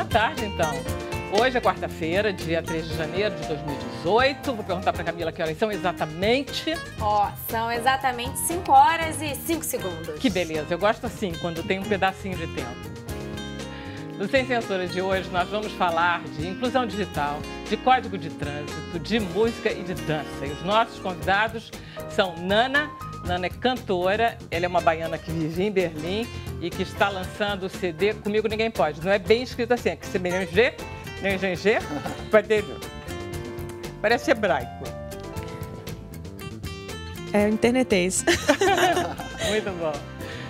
boa tarde, então. Hoje é quarta-feira, dia 3 de janeiro de 2018. Vou perguntar para Camila que horas são exatamente. São exatamente 5 horas e 5 segundos. Que beleza, eu gosto assim, quando tem um pedacinho de tempo. No Sem Censura de hoje, nós vamos falar de inclusão digital, de código de trânsito, de música e de dança. E os nossos convidados são Nana. Nana é cantora, ela é uma baiana que vive em Berlim e que está lançando o CD Comigo Ninguém Pode. Não é bem escrito assim, é que C-B-N-G, G, vai ter... Parece hebraico. É internetês. Muito bom.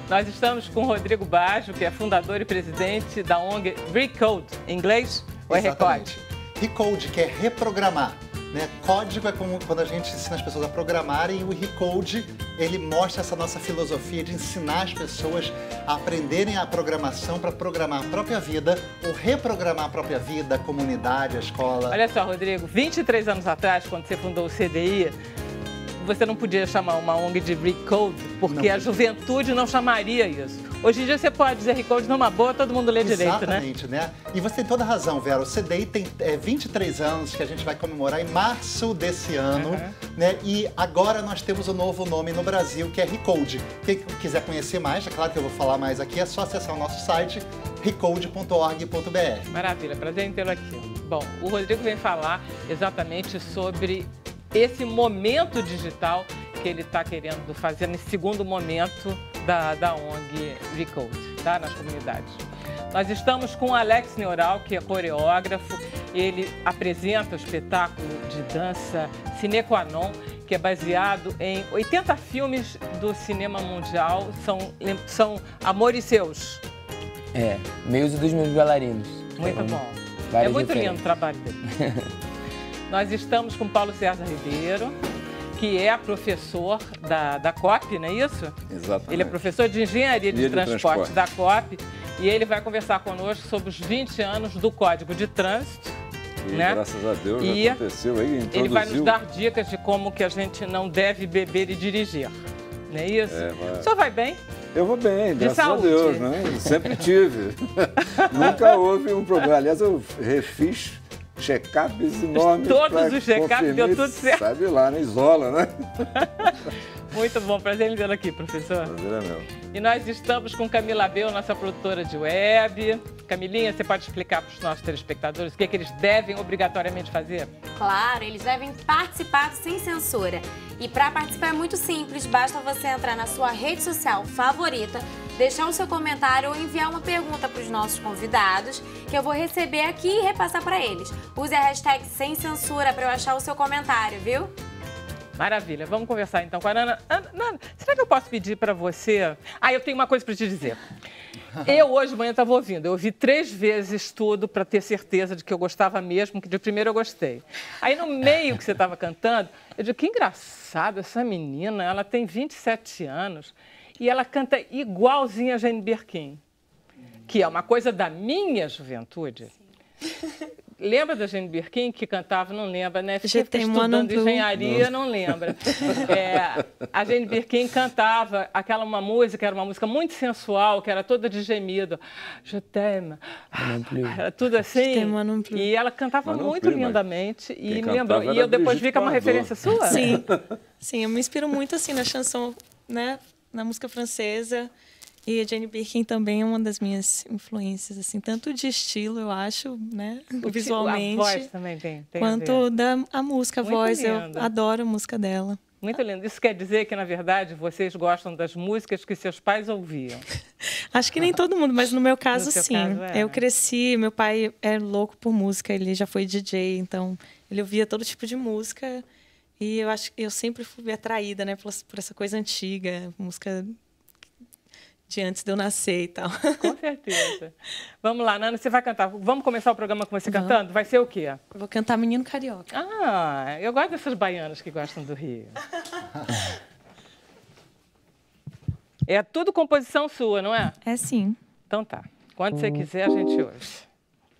Nós estamos com o Rodrigo Baggio, que é fundador e presidente da ONG Recode. Em inglês ou é Recode? Recode, que é reprogramar. Né? Código é como quando a gente ensina as pessoas a programarem, e o Recode, ele mostra essa nossa filosofia de ensinar as pessoas a aprenderem a programação para programar a própria vida ou reprogramar a própria vida, a comunidade, a escola. Olha só, Rodrigo, 23 anos atrás, quando você fundou o CDI, você não podia chamar uma ONG de Recode, porque a juventude não chamaria isso. Hoje em dia você pode dizer Recode numa boa, todo mundo lê direito, né? Exatamente, né? E você tem toda a razão, Vera. O CDI tem 23 anos que a gente vai comemorar em março desse ano, né? E agora nós temos um novo nome no Brasil, que é Recode. Quem quiser conhecer mais, é claro que eu vou falar mais aqui, é só acessar o nosso site, recode.org.br. Maravilha, prazer em tê-lo aqui. Bom, o Rodrigo vem falar exatamente sobre esse momento digital que ele está querendo fazer nesse segundo momento da ONG Recode, tá? Nas comunidades. Nós estamos com o Alex Neural, que é coreógrafo. Ele apresenta o espetáculo de dança Sine Qua Non, que é baseado em 80 filmes do cinema mundial. São Amores Seus. Meus e dos meus bailarinos. Muito bom. É muito lindo o trabalho dele. Nós estamos com Paulo César Ribeiro, que é professor da COP, não é isso? Exatamente. Ele é professor de Engenharia de Transporte da COP e ele vai conversar conosco sobre os 20 anos do Código de Trânsito. E, né? Graças a Deus, e aconteceu aí, introduziu. Ele vai nos dar dicas de como que a gente não deve beber e dirigir, não é isso? O senhor vai bem? Eu vou bem, graças a saúde. Deus, né? Sempre tive. Nunca houve um problema. Aliás, eu refiz check-ups enormes. Todos os check-ups deu tudo certo. Sabe lá, né? Isola, né? Muito bom, prazer em vê-lo aqui, professor. Prazer é meu. E nós estamos com Camila Bel, nossa produtora de web. Camilinha, você pode explicar para os nossos telespectadores o que eles devem obrigatoriamente fazer? Claro, eles devem participar do Sem Censura. E para participar é muito simples, basta você entrar na sua rede social favorita, deixar o seu comentário ou enviar uma pergunta para os nossos convidados, que eu vou receber aqui e repassar para eles. Use a hashtag Sem Censura para eu achar o seu comentário, viu? Maravilha, vamos conversar então com a Nana. Nana, será que eu posso pedir para você... eu tenho uma coisa para te dizer. Eu hoje de manhã estava ouvindo, eu ouvi 3 vezes tudo para ter certeza de que eu gostava mesmo, que de primeiro eu gostei. Aí no meio que você estava cantando, eu digo, que engraçado essa menina, ela tem 27 anos e ela canta igualzinha a Jane Birkin, que é uma coisa da minha juventude. Lembra da Jane Birkin que cantava? Não lembra, né? Fiquei estudando engenharia, não lembra. A Jane Birkin cantava uma música, era uma música muito sensual, que era toda de gemido. Je t'aime. Era tudo assim. E ela cantava muito lindamente. E me lembrou. E eu depois vi que é uma referência sua? Sim, eu me inspiro muito assim na chanson, né? Na música francesa. E a Jane Birkin também é uma das minhas influências, assim, tanto de estilo, eu acho, né, visualmente, a voz também tem quanto a música, a voz, eu adoro a música dela. Muito lindo. Isso quer dizer que, na verdade, vocês gostam das músicas que seus pais ouviam? Acho que nem todo mundo, mas no meu caso, sim. Eu cresci, meu pai é louco por música, ele já foi DJ, então ele ouvia todo tipo de música e eu acho que eu sempre fui atraída, né, por essa coisa antiga, música de antes de eu nascer e tal. Com certeza. Vamos lá, Nana, você vai cantar. Vamos começar o programa com você cantando? Vai ser o quê? Eu vou cantar Menino Carioca. Eu gosto dessas baianas que gostam do Rio. É tudo composição sua, não é? É sim. Então tá. Quando você quiser, a gente ouve.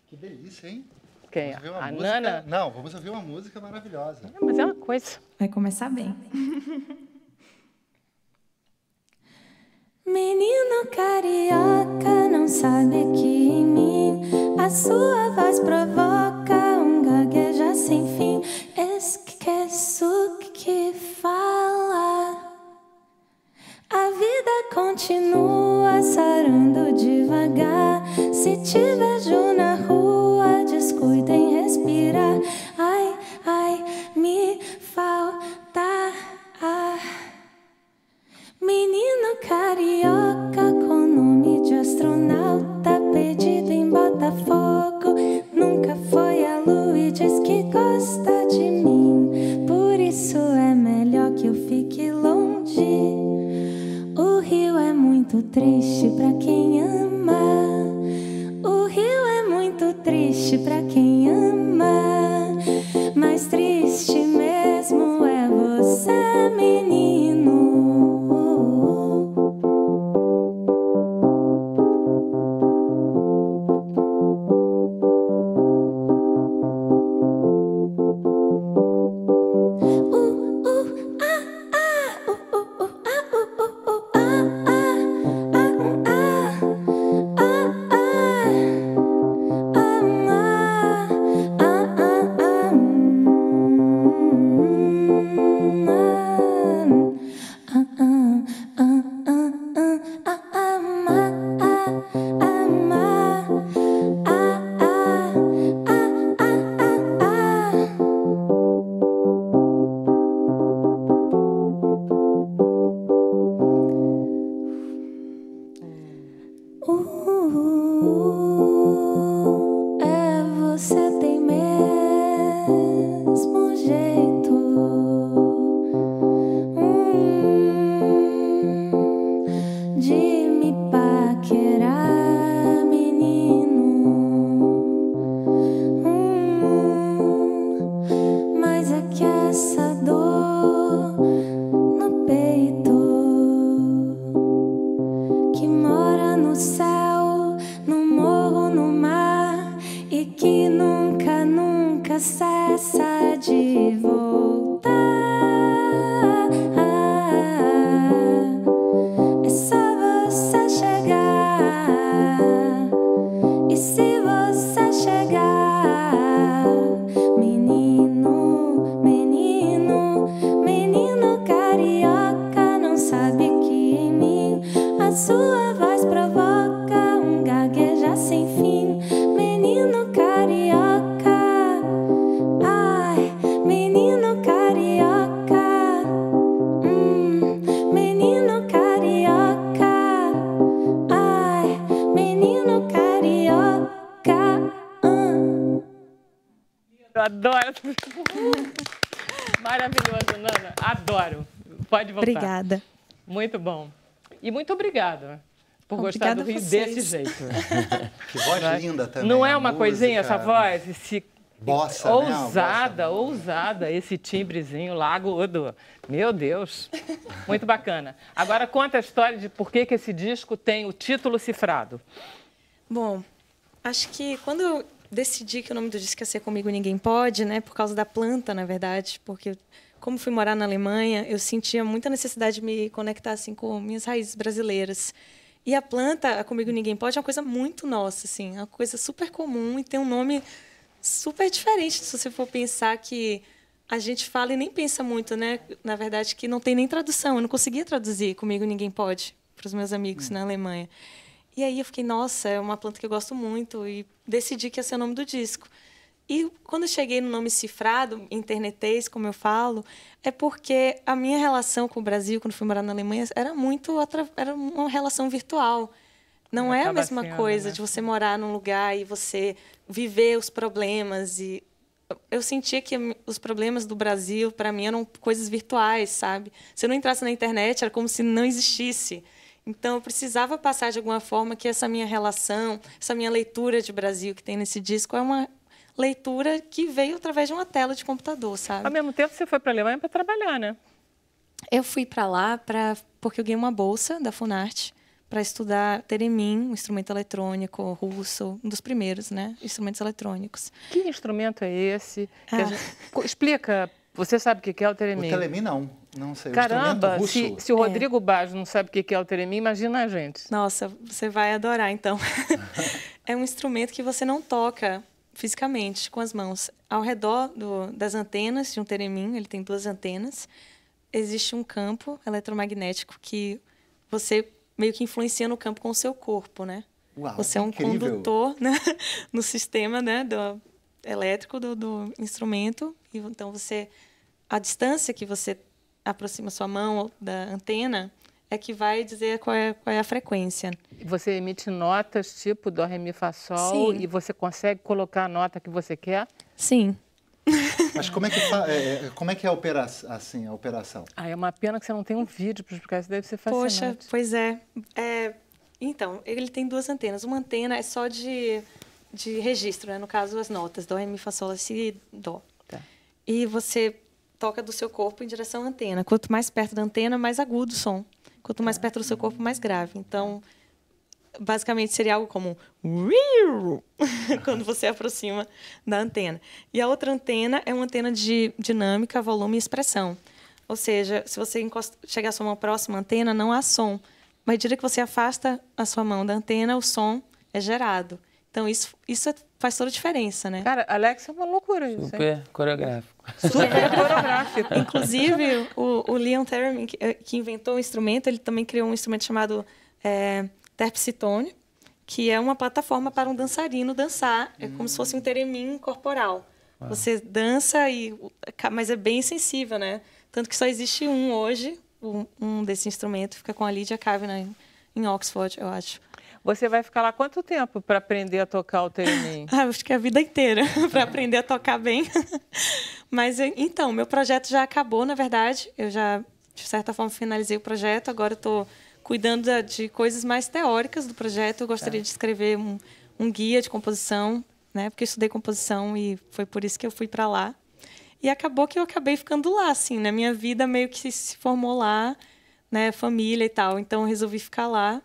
Que delícia, hein? Quem? A Nana? Não, vamos ouvir uma música maravilhosa. Mas é uma coisa. Vai começar bem. Menino carioca, não sabe que em mim A sua voz provoca um gaguejar sem fim. Esqueço o que fala. A vida continua sarando devagar. Se te vejo na rua, descuida em respirar. Ai, ai, me falta ar. Menino carioca com nome de astronauta, perdido em Botafogo, nunca foi à lua e diz que gosta de mim. Por isso é melhor que eu fique longe. O Rio é muito triste pra quem ama. O Rio é muito triste pra quem ama. Mas triste mesmo é você, menino. Você tem mesmo jeito de me paquerar, menino. Mas é que essa dor no peito que mora no céu, no morro, no mar, e que nunca, nunca cessa de voltar. É só você chegar. E se você chegar, menino, menino, menino carioca, não sabe que em mim a sua voz provoca um gaguejar sem fim. Menino carioca, ai, menino carioca, menino carioca, ai, menino carioca. Eu adoro. Maravilhoso, Nana. Adoro. Pode voltar. Obrigada. Muito bom. E muito obrigada por gostar do Rio desse jeito. Que voz linda também. Não é a uma música, coisinha essa voz? Esse... Bossa, né? Ousada, Bossa. ousada, esse timbrezinho lá agudo. Meu Deus. Muito bacana. Agora conta a história de por que esse disco tem o título cifrado. Bom, acho que quando eu decidi que o nome do disco ia ser Comigo Ninguém Pode, né, por causa da planta, na verdade, porque como fui morar na Alemanha, eu sentia muita necessidade de me conectar assim com minhas raízes brasileiras. E a planta, a Comigo Ninguém Pode, é uma coisa muito nossa, assim, é uma coisa super comum e tem um nome super diferente, se você for pensar que a gente fala e nem pensa muito, né? Na verdade, que não tem nem tradução. Eu não conseguia traduzir Comigo Ninguém Pode para os meus amigos na Alemanha. E aí eu fiquei, nossa, é uma planta que eu gosto muito e decidi que ia ser o nome do disco. E quando eu cheguei no nome cifrado, internetês, como eu falo, é porque a minha relação com o Brasil, quando fui morar na Alemanha, era era uma relação virtual. Não é a mesma coisa, né, de você morar num lugar e você viver os problemas. E eu sentia que os problemas do Brasil, para mim, eram coisas virtuais, sabe? Se eu não entrasse na internet, era como se não existisse. Então, eu precisava passar de alguma forma que essa minha relação, essa minha leitura de Brasil que tem nesse disco é uma leitura que veio através de uma tela de computador, sabe? Ao mesmo tempo, você foi para a Alemanha para trabalhar, né? Eu fui para lá porque eu ganhei uma bolsa da Funarte para estudar theremin, um instrumento eletrônico russo, um dos primeiros, né, instrumentos eletrônicos. Que instrumento é esse? Explica. Você sabe o que é o theremin? O theremin não sei. Caramba, o russo. se o Rodrigo Baggio não sabe o que é o theremin, imagina a gente. Nossa, você vai adorar, então. É um instrumento que você não toca fisicamente com as mãos. Ao redor das antenas de um teremin, ele tem 2 antenas, existe um campo eletromagnético que você meio que influencia no campo com o seu corpo, né? Uau, você é um incrível. condutor, né, no sistema, né, elétrico do instrumento. E, então, a distância que você aproxima sua mão da antena é que vai dizer qual é a frequência. Você emite notas tipo dó, ré, mi, fá, sol. Sim. E você consegue colocar a nota que você quer? Sim. Mas como é que é a operação? É uma pena que você não tem um vídeo para explicar, isso deve ser fascinante. Poxa, pois é. Então, ele tem 2 antenas. Uma antena é só de registro, né? No caso, as notas, dó, ré, mi, fá, sol, lá, si, dó. Tá. E você toca do seu corpo em direção à antena. Quanto mais perto da antena, mais agudo o som. Quanto mais perto do seu corpo, mais grave. Então, basicamente, seria algo como quando você aproxima da antena. E a outra antena é uma antena de dinâmica, volume e expressão. Ou seja, se você chegar a sua mão próxima à antena, não há som. Mas à medida que você afasta a sua mão da antena, o som é gerado. Então, isso faz toda a diferença, né? Cara, Alex, é uma loucura isso. Super coreográfico. Super coreográfico. Inclusive, o Leon Theremin, que inventou o instrumento, ele também criou um instrumento chamado terpsitone, que é uma plataforma para um dançarino dançar. É como se fosse um teremin corporal. Uau. Você dança, mas é bem sensível, né? Tanto que só existe um hoje, um desse instrumento, fica com a Lydia Kavanagh em Oxford, eu acho. Você vai ficar lá quanto tempo para aprender a tocar o teremin? Acho que a vida inteira, para aprender a tocar bem. Mas, então, meu projeto já acabou, na verdade. Eu já, de certa forma, finalizei o projeto. Agora eu estou cuidando de coisas mais teóricas do projeto. Eu gostaria de escrever um guia de composição, né? Porque eu estudei composição e foi por isso que eu fui para lá. E acabou que eu acabei ficando lá, assim, né? Minha vida meio que se formou lá, né? Família e tal. Então, eu resolvi ficar lá.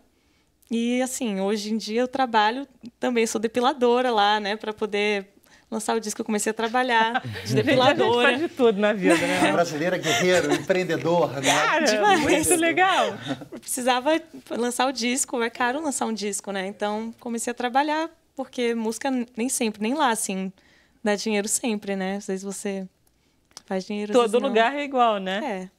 E, assim, hoje em dia eu trabalho também, sou depiladora lá, né? Para poder lançar o disco, eu comecei a trabalhar de depiladora. A gente faz de tudo na vida, né? Brasileira, guerreiro, empreendedor, né? Cara, demais. Muito legal. Eu precisava lançar o disco, é caro lançar um disco, né? Então, comecei a trabalhar, porque música nem sempre, nem lá, assim, dá dinheiro sempre, né? Às vezes você faz dinheiro. Todo lugar é igual, né?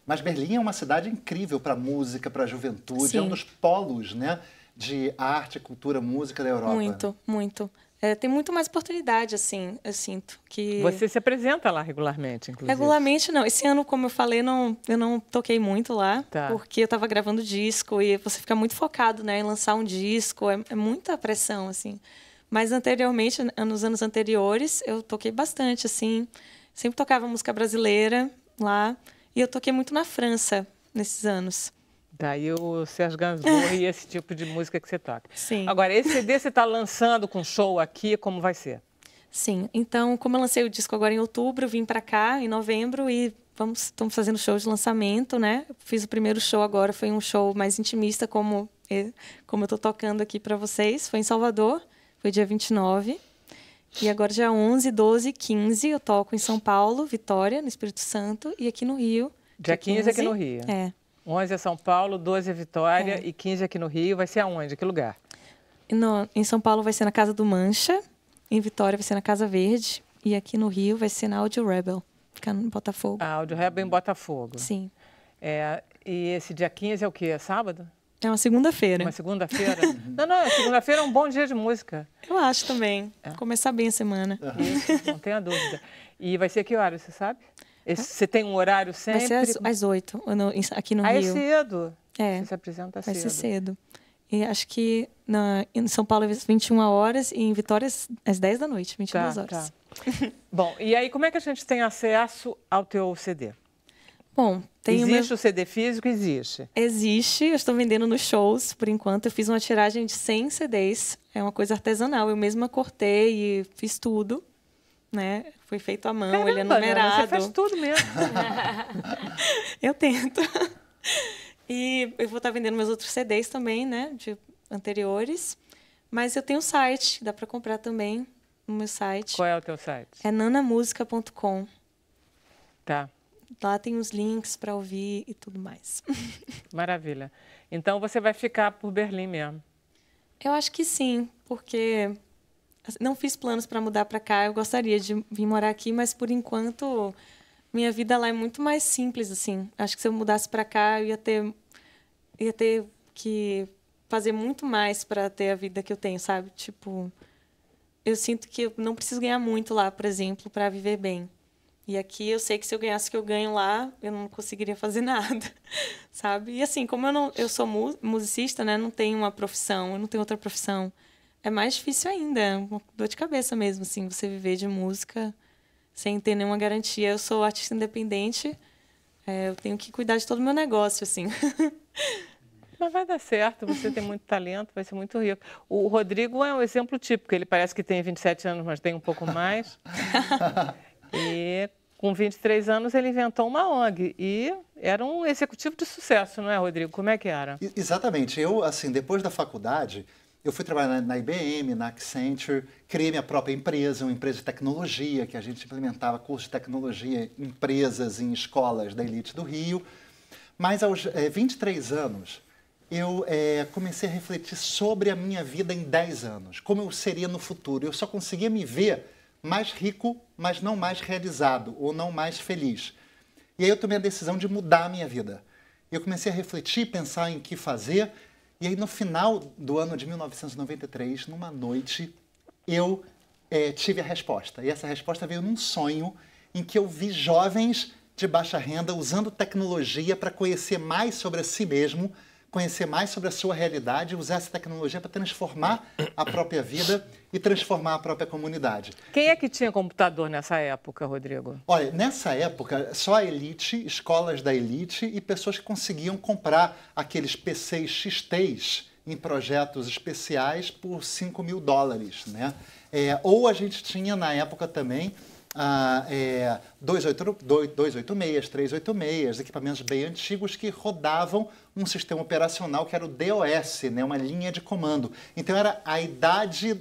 Mas Berlim é uma cidade incrível para música, para a juventude. Sim. É um dos polos, né, de arte, cultura, música da Europa. Muito, muito. Tem muito mais oportunidade, assim, eu sinto. Que... Você se apresenta lá regularmente, inclusive? Regularmente, não. Esse ano, como eu falei, eu não toquei muito lá, porque eu estava gravando disco e você fica muito focado, né, em lançar um disco. É muita pressão, assim. Mas anteriormente, nos anos anteriores, eu toquei bastante, assim. Sempre tocava música brasileira lá. E eu toquei muito na França nesses anos. Daí o Serge Gainsbourg e esse tipo de música que você toca. Sim. Agora, esse CD você está lançando com show aqui, como vai ser? Sim. Então, como eu lancei o disco agora em outubro, eu vim para cá em novembro e estamos fazendo show de lançamento, né? Fiz o primeiro show agora, foi um show mais intimista, como eu estou tocando aqui para vocês. Foi em Salvador, foi dia 29. E agora, dia 11, 12 e 15, eu toco em São Paulo, Vitória, no Espírito Santo, e aqui no Rio. Dia 15 aqui no Rio. 11 é São Paulo, 12 é Vitória e 15 aqui no Rio. Vai ser aonde? Que lugar? Em São Paulo vai ser na Casa do Mancha, em Vitória vai ser na Casa Verde, e aqui no Rio vai ser na Audio Rebel, fica em Botafogo. A Audio Rebel em Botafogo. Sim. E esse dia 15 é o quê? É sábado? É uma segunda-feira. Uma segunda-feira? Não, segunda-feira é um bom dia de música. Eu acho também. Começar bem a semana. Isso, não tenha dúvida. E vai ser que horas, você sabe? Você tem um horário sempre? Vai ser às 8, aqui no Rio. É cedo. Você se apresenta cedo. Vai ser cedo. E acho que em São Paulo é 21 horas e em Vitória às 10 da noite, 22 horas. Tá. Bom, e aí como é que a gente tem acesso ao teu CD? Bom, existe o CD físico? Existe. Existe, eu estou vendendo nos shows, por enquanto. Eu fiz uma tiragem de 100 CDs, é uma coisa artesanal. Eu mesma cortei e fiz tudo, né? Foi feito à mão. Caramba, ele é numerado. Você faz tudo mesmo. Eu tento. E eu vou estar vendendo meus outros CDs também, né? De anteriores. Mas eu tenho um site, dá para comprar também no meu site. Qual é o teu site? É nanamusica.com. Tá. Lá tem os links para ouvir e tudo mais. Maravilha. Então, você vai ficar por Berlim mesmo? Eu acho que sim, porque não fiz planos para mudar para cá. Eu gostaria de vir morar aqui, mas por enquanto minha vida lá é muito mais simples, assim. Acho que se eu mudasse para cá, eu ia ter que fazer muito mais para ter a vida que eu tenho, sabe? Tipo, eu sinto que eu não preciso ganhar muito lá, por exemplo, para viver bem. E aqui eu sei que se eu ganhasse o que eu ganho lá, eu não conseguiria fazer nada, sabe? E assim, como eu sou musicista, né? Não tenho uma profissão, eu não tenho outra profissão. É mais difícil ainda, é uma dor de cabeça mesmo, assim, você viver de música sem ter nenhuma garantia. Eu sou artista independente, eu tenho que cuidar de todo o meu negócio, assim. Mas vai dar certo, você tem muito talento, vai ser muito rico. O Rodrigo é um exemplo típico, ele parece que tem 27 anos, mas tem um pouco mais. E com 23 anos ele inventou uma ONG e era um executivo de sucesso, não é, Rodrigo? Como é que era? Exatamente. Eu, assim, depois da faculdade, eu fui trabalhar na IBM, na Accenture, criei minha própria empresa, uma empresa de tecnologia, que a gente implementava cursos de tecnologia em empresas, em escolas da elite do Rio. Mas aos 23 anos, eu comecei a refletir sobre a minha vida em 10 anos, como eu seria no futuro. Eu só conseguia me ver mais rico, mas não mais realizado, ou não mais feliz. E aí eu tomei a decisão de mudar a minha vida. Eu comecei a refletir, pensar em o que fazer, e aí no final do ano de 1993, numa noite, eu tive a resposta. E essa resposta veio num sonho em que eu vi jovens de baixa renda usando tecnologia para conhecer mais sobre si mesmo, conhecer mais sobre a sua realidade, usar essa tecnologia para transformar a própria vida e transformar a própria comunidade. Quem é que tinha computador nessa época, Rodrigo? Olha, nessa época, só a elite, escolas da elite e pessoas que conseguiam comprar aqueles PCs XT em projetos especiais por $5.000, né? Ou a gente tinha, na época também, 286, 386, equipamentos bem antigos que rodavam um sistema operacional que era o DOS, né, uma linha de comando. Então era a idade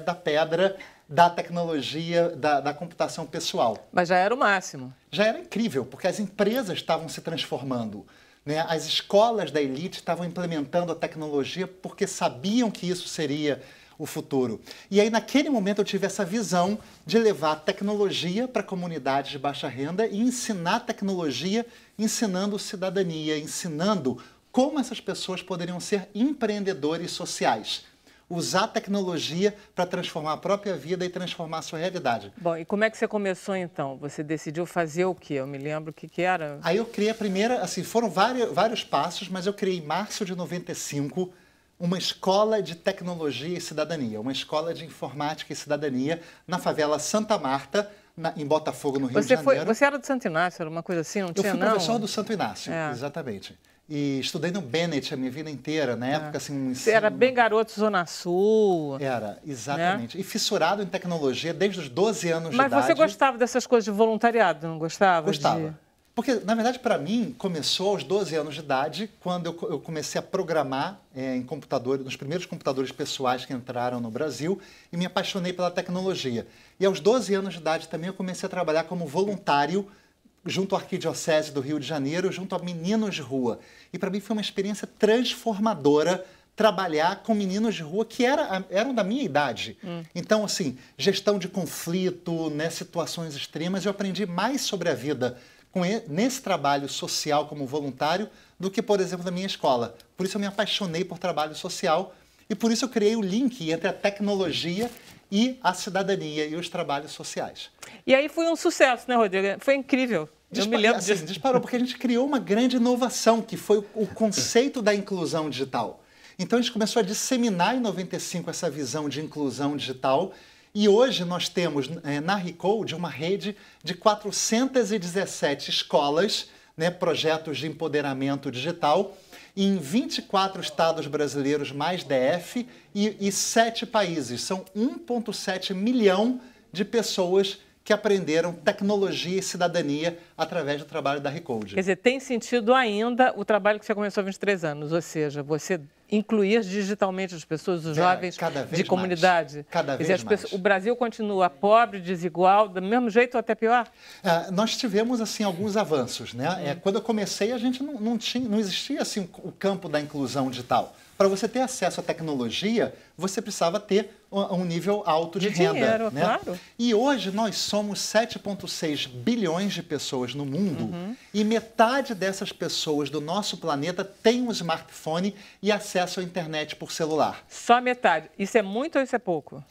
da pedra da tecnologia, da computação pessoal. Mas já era o máximo. Já era incrível, porque as empresas estavam se transformando, né? As escolas da elite estavam implementando a tecnologia porque sabiam que isso seria o futuro. E aí, naquele momento, eu tive essa visão de levar a tecnologia para comunidades de baixa renda e ensinar tecnologia, ensinando cidadania, ensinando como essas pessoas poderiam ser empreendedores sociais. Usar a tecnologia para transformar a própria vida e transformar a sua realidade. Bom, e como é que você começou, então? Você decidiu fazer o quê? Eu me lembro o que era. Aí eu criei a primeira, assim, foram vários passos, mas eu criei em março de 95 uma escola de tecnologia e cidadania, uma escola de informática e cidadania na favela Santa Marta, em Botafogo, no Rio de Janeiro. Você era do Santo Inácio, era uma coisa assim, não tinha, não? Eu fui professor do Santo Inácio, exatamente. E estudei no Bennett a minha vida inteira, na época, assim, um ensino... Você era bem garoto Zona Sul. Era, exatamente. Né? E fissurado em tecnologia desde os 12 anos de idade. Mas você gostava dessas coisas de voluntariado, não gostava? Gostava. Porque, na verdade, para mim, começou aos 12 anos de idade, quando eu comecei a programar em computadores, nos primeiros computadores pessoais que entraram no Brasil, e me apaixonei pela tecnologia. E aos 12 anos de idade também eu comecei a trabalhar como voluntário junto à Arquidiocese do Rio de Janeiro, junto a meninos de rua. E para mim foi uma experiência transformadora trabalhar com meninos de rua que eram da minha idade. Então, assim, gestão de conflito, né, situações extremas, eu aprendi mais sobre a vida nesse trabalho social como voluntário do que, por exemplo, na minha escola. Por isso eu me apaixonei por trabalho social e por isso eu criei o link entre a tecnologia e a cidadania e os trabalhos sociais. E aí foi um sucesso, né, Rodrigo? Foi incrível. Eu me lembro disso. Disparou, porque a gente criou uma grande inovação, que foi o conceito da inclusão digital. Então a gente começou a disseminar em 95 essa visão de inclusão digital. E hoje nós temos na Recode uma rede de 417 escolas, né, projetos de empoderamento digital, em 24 estados brasileiros mais DF e 7 países. São 1,7 milhão de pessoas que aprenderam tecnologia e cidadania através do trabalho da Recode. Quer dizer, tem sentido ainda o trabalho que você começou há 23 anos, ou seja, você incluir digitalmente as pessoas, os jovens de comunidade. Cada vez mais. O Brasil continua pobre, desigual, do mesmo jeito ou até pior? Nós tivemos assim alguns avanços, né? Quando eu comecei, a gente não existia assim o campo da inclusão digital. Para você ter acesso à tecnologia, você precisava ter um nível alto de renda. Dinheiro, né? claro. E hoje nós somos 7,6 bilhões de pessoas no mundo e metade dessas pessoas do nosso planeta tem um smartphone e acesso à internet por celular. Só metade. Isso é muito ou isso é pouco?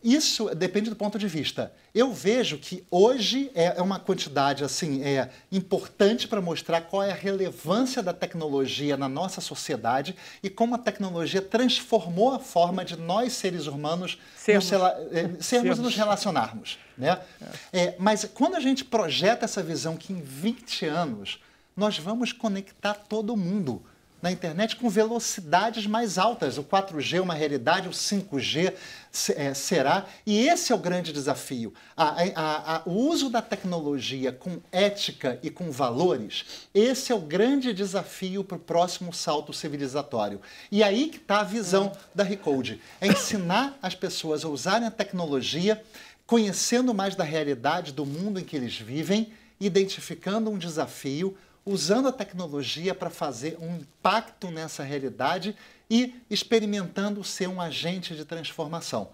Isso depende do ponto de vista. Eu vejo que hoje é uma quantidade assim, importante para mostrar qual é a relevância da tecnologia na nossa sociedade e como a tecnologia transformou a forma de nós, seres humanos, sermos e nos relacionarmos. Né? Mas quando a gente projeta essa visão que em 20 anos nós vamos conectar todo mundo na internet com velocidades mais altas. O 4G é uma realidade, o 5G será. E esse é o grande desafio. O uso da tecnologia com ética e com valores, esse é o grande desafio para o próximo salto civilizatório. E aí que está a visão da Recode. É ensinar as pessoas a usarem a tecnologia, conhecendo mais da realidade do mundo em que eles vivem, identificando um desafio, usando a tecnologia para fazer um impacto nessa realidade e experimentando ser um agente de transformação.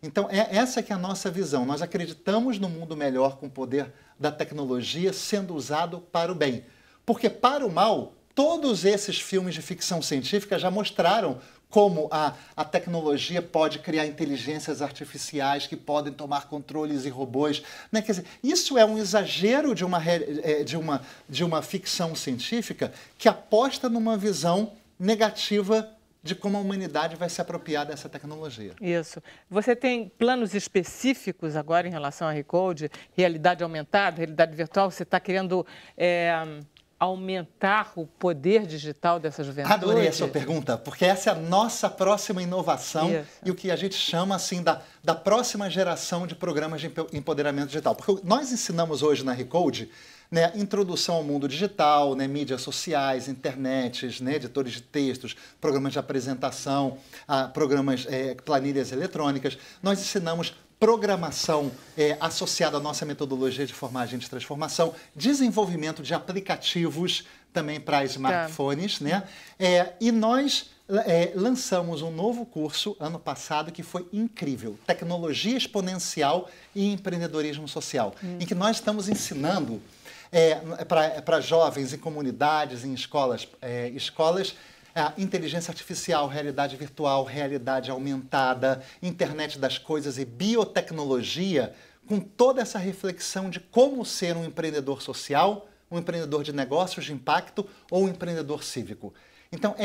Então, essa que é a nossa visão. Nós acreditamos no mundo melhor com o poder da tecnologia sendo usado para o bem. Porque para o mal, todos esses filmes de ficção científica já mostraram como a tecnologia pode criar inteligências artificiais que podem tomar controles e robôs. Né? Quer dizer, isso é um exagero de uma ficção científica que aposta numa visão negativa de como a humanidade vai se apropriar dessa tecnologia. Isso. Você tem planos específicos agora em relação à Recode? Realidade aumentada, realidade virtual? Você está querendo aumentar o poder digital dessa juventude? Adorei a sua pergunta, porque essa é a nossa próxima inovação e o que a gente chama assim da próxima geração de programas de empoderamento digital. Porque nós ensinamos hoje na Recode, né, introdução ao mundo digital, né, mídias sociais, internets, né, editores de textos, programas de apresentação, planilhas eletrônicas. Nós ensinamos programação associada à nossa metodologia de formar agente de transformação, desenvolvimento de aplicativos também para smartphones, né? E nós lançamos um novo curso ano passado que foi incrível, Tecnologia Exponencial e Empreendedorismo Social, em que nós estamos ensinando para jovens em comunidades, em escolas, inteligência artificial, realidade virtual, realidade aumentada, internet das coisas e biotecnologia, com toda essa reflexão de como ser um empreendedor social, um empreendedor de negócios de impacto ou um empreendedor cívico. Então,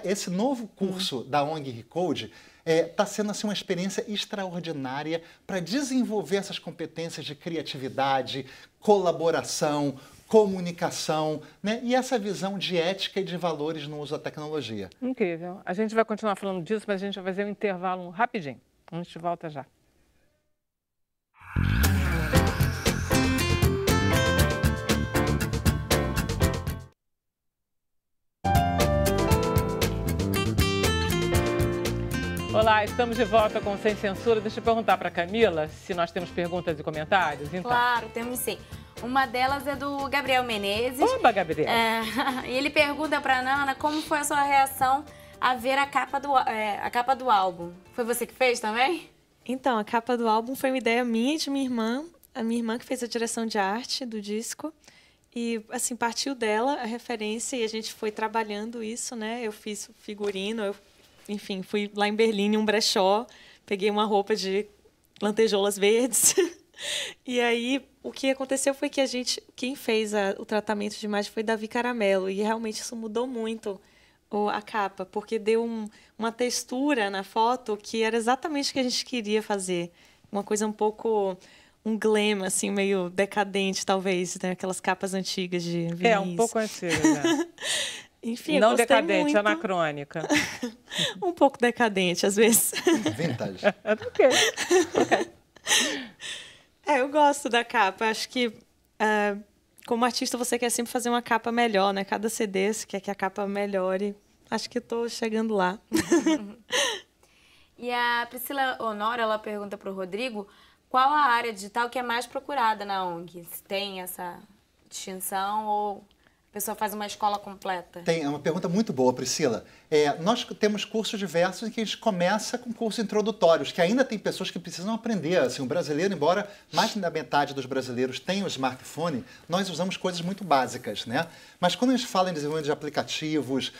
esse novo curso da ONG Recode está sendo assim, uma experiência extraordinária para desenvolver essas competências de criatividade, colaboração, comunicação, né? E essa visão de ética e de valores no uso da tecnologia. Incrível. A gente vai continuar falando disso, mas a gente vai fazer um intervalo rapidinho. A gente volta já. Olá, estamos de volta com Sem Censura. Deixa eu perguntar para a Camila se nós temos perguntas e comentários. Então. Claro, temos sim. Uma delas é do Gabriel Menezes. Oba, Gabriel! E ele pergunta para a Nana como foi a sua reação a ver a capa do álbum. Foi você que fez também? Então, a capa do álbum foi uma ideia minha e de minha irmã. A minha irmã que fez a direção de arte do disco. E, assim, partiu dela a referência e a gente foi trabalhando isso, né? Eu fiz figurino, enfim, fui lá em Berlim, em um brechó, peguei uma roupa de lantejoulas verdes. E aí, o que aconteceu foi que quem fez o tratamento de imagem foi Davi Caramelo. E realmente isso mudou muito a capa, porque deu uma textura na foto que era exatamente o que a gente queria fazer. Uma coisa um pouco, um glam, assim, meio decadente, talvez, né? Aquelas capas antigas de verniz. Um pouco antiga, né? Enfim, não eu gostei decadente, muito. Anacrônica. Um pouco decadente, às vezes. Vintage. Ok. Eu gosto da capa. Acho que, como artista, você quer sempre fazer uma capa melhor, né? Cada CD você quer que a capa melhore. Acho que estou chegando lá. E a Priscila Honora, ela pergunta para o Rodrigo qual a área digital que é mais procurada na ONG. Se tem essa distinção ou pessoa faz uma escola completa? É uma pergunta muito boa, Priscila. Nós temos cursos diversos em que a gente começa com cursos introdutórios, que ainda tem pessoas que precisam aprender. Assim, o brasileiro, embora mais da metade dos brasileiros tenham smartphone, nós usamos coisas muito básicas, né? Mas quando a gente fala em desenvolvimento de aplicativos,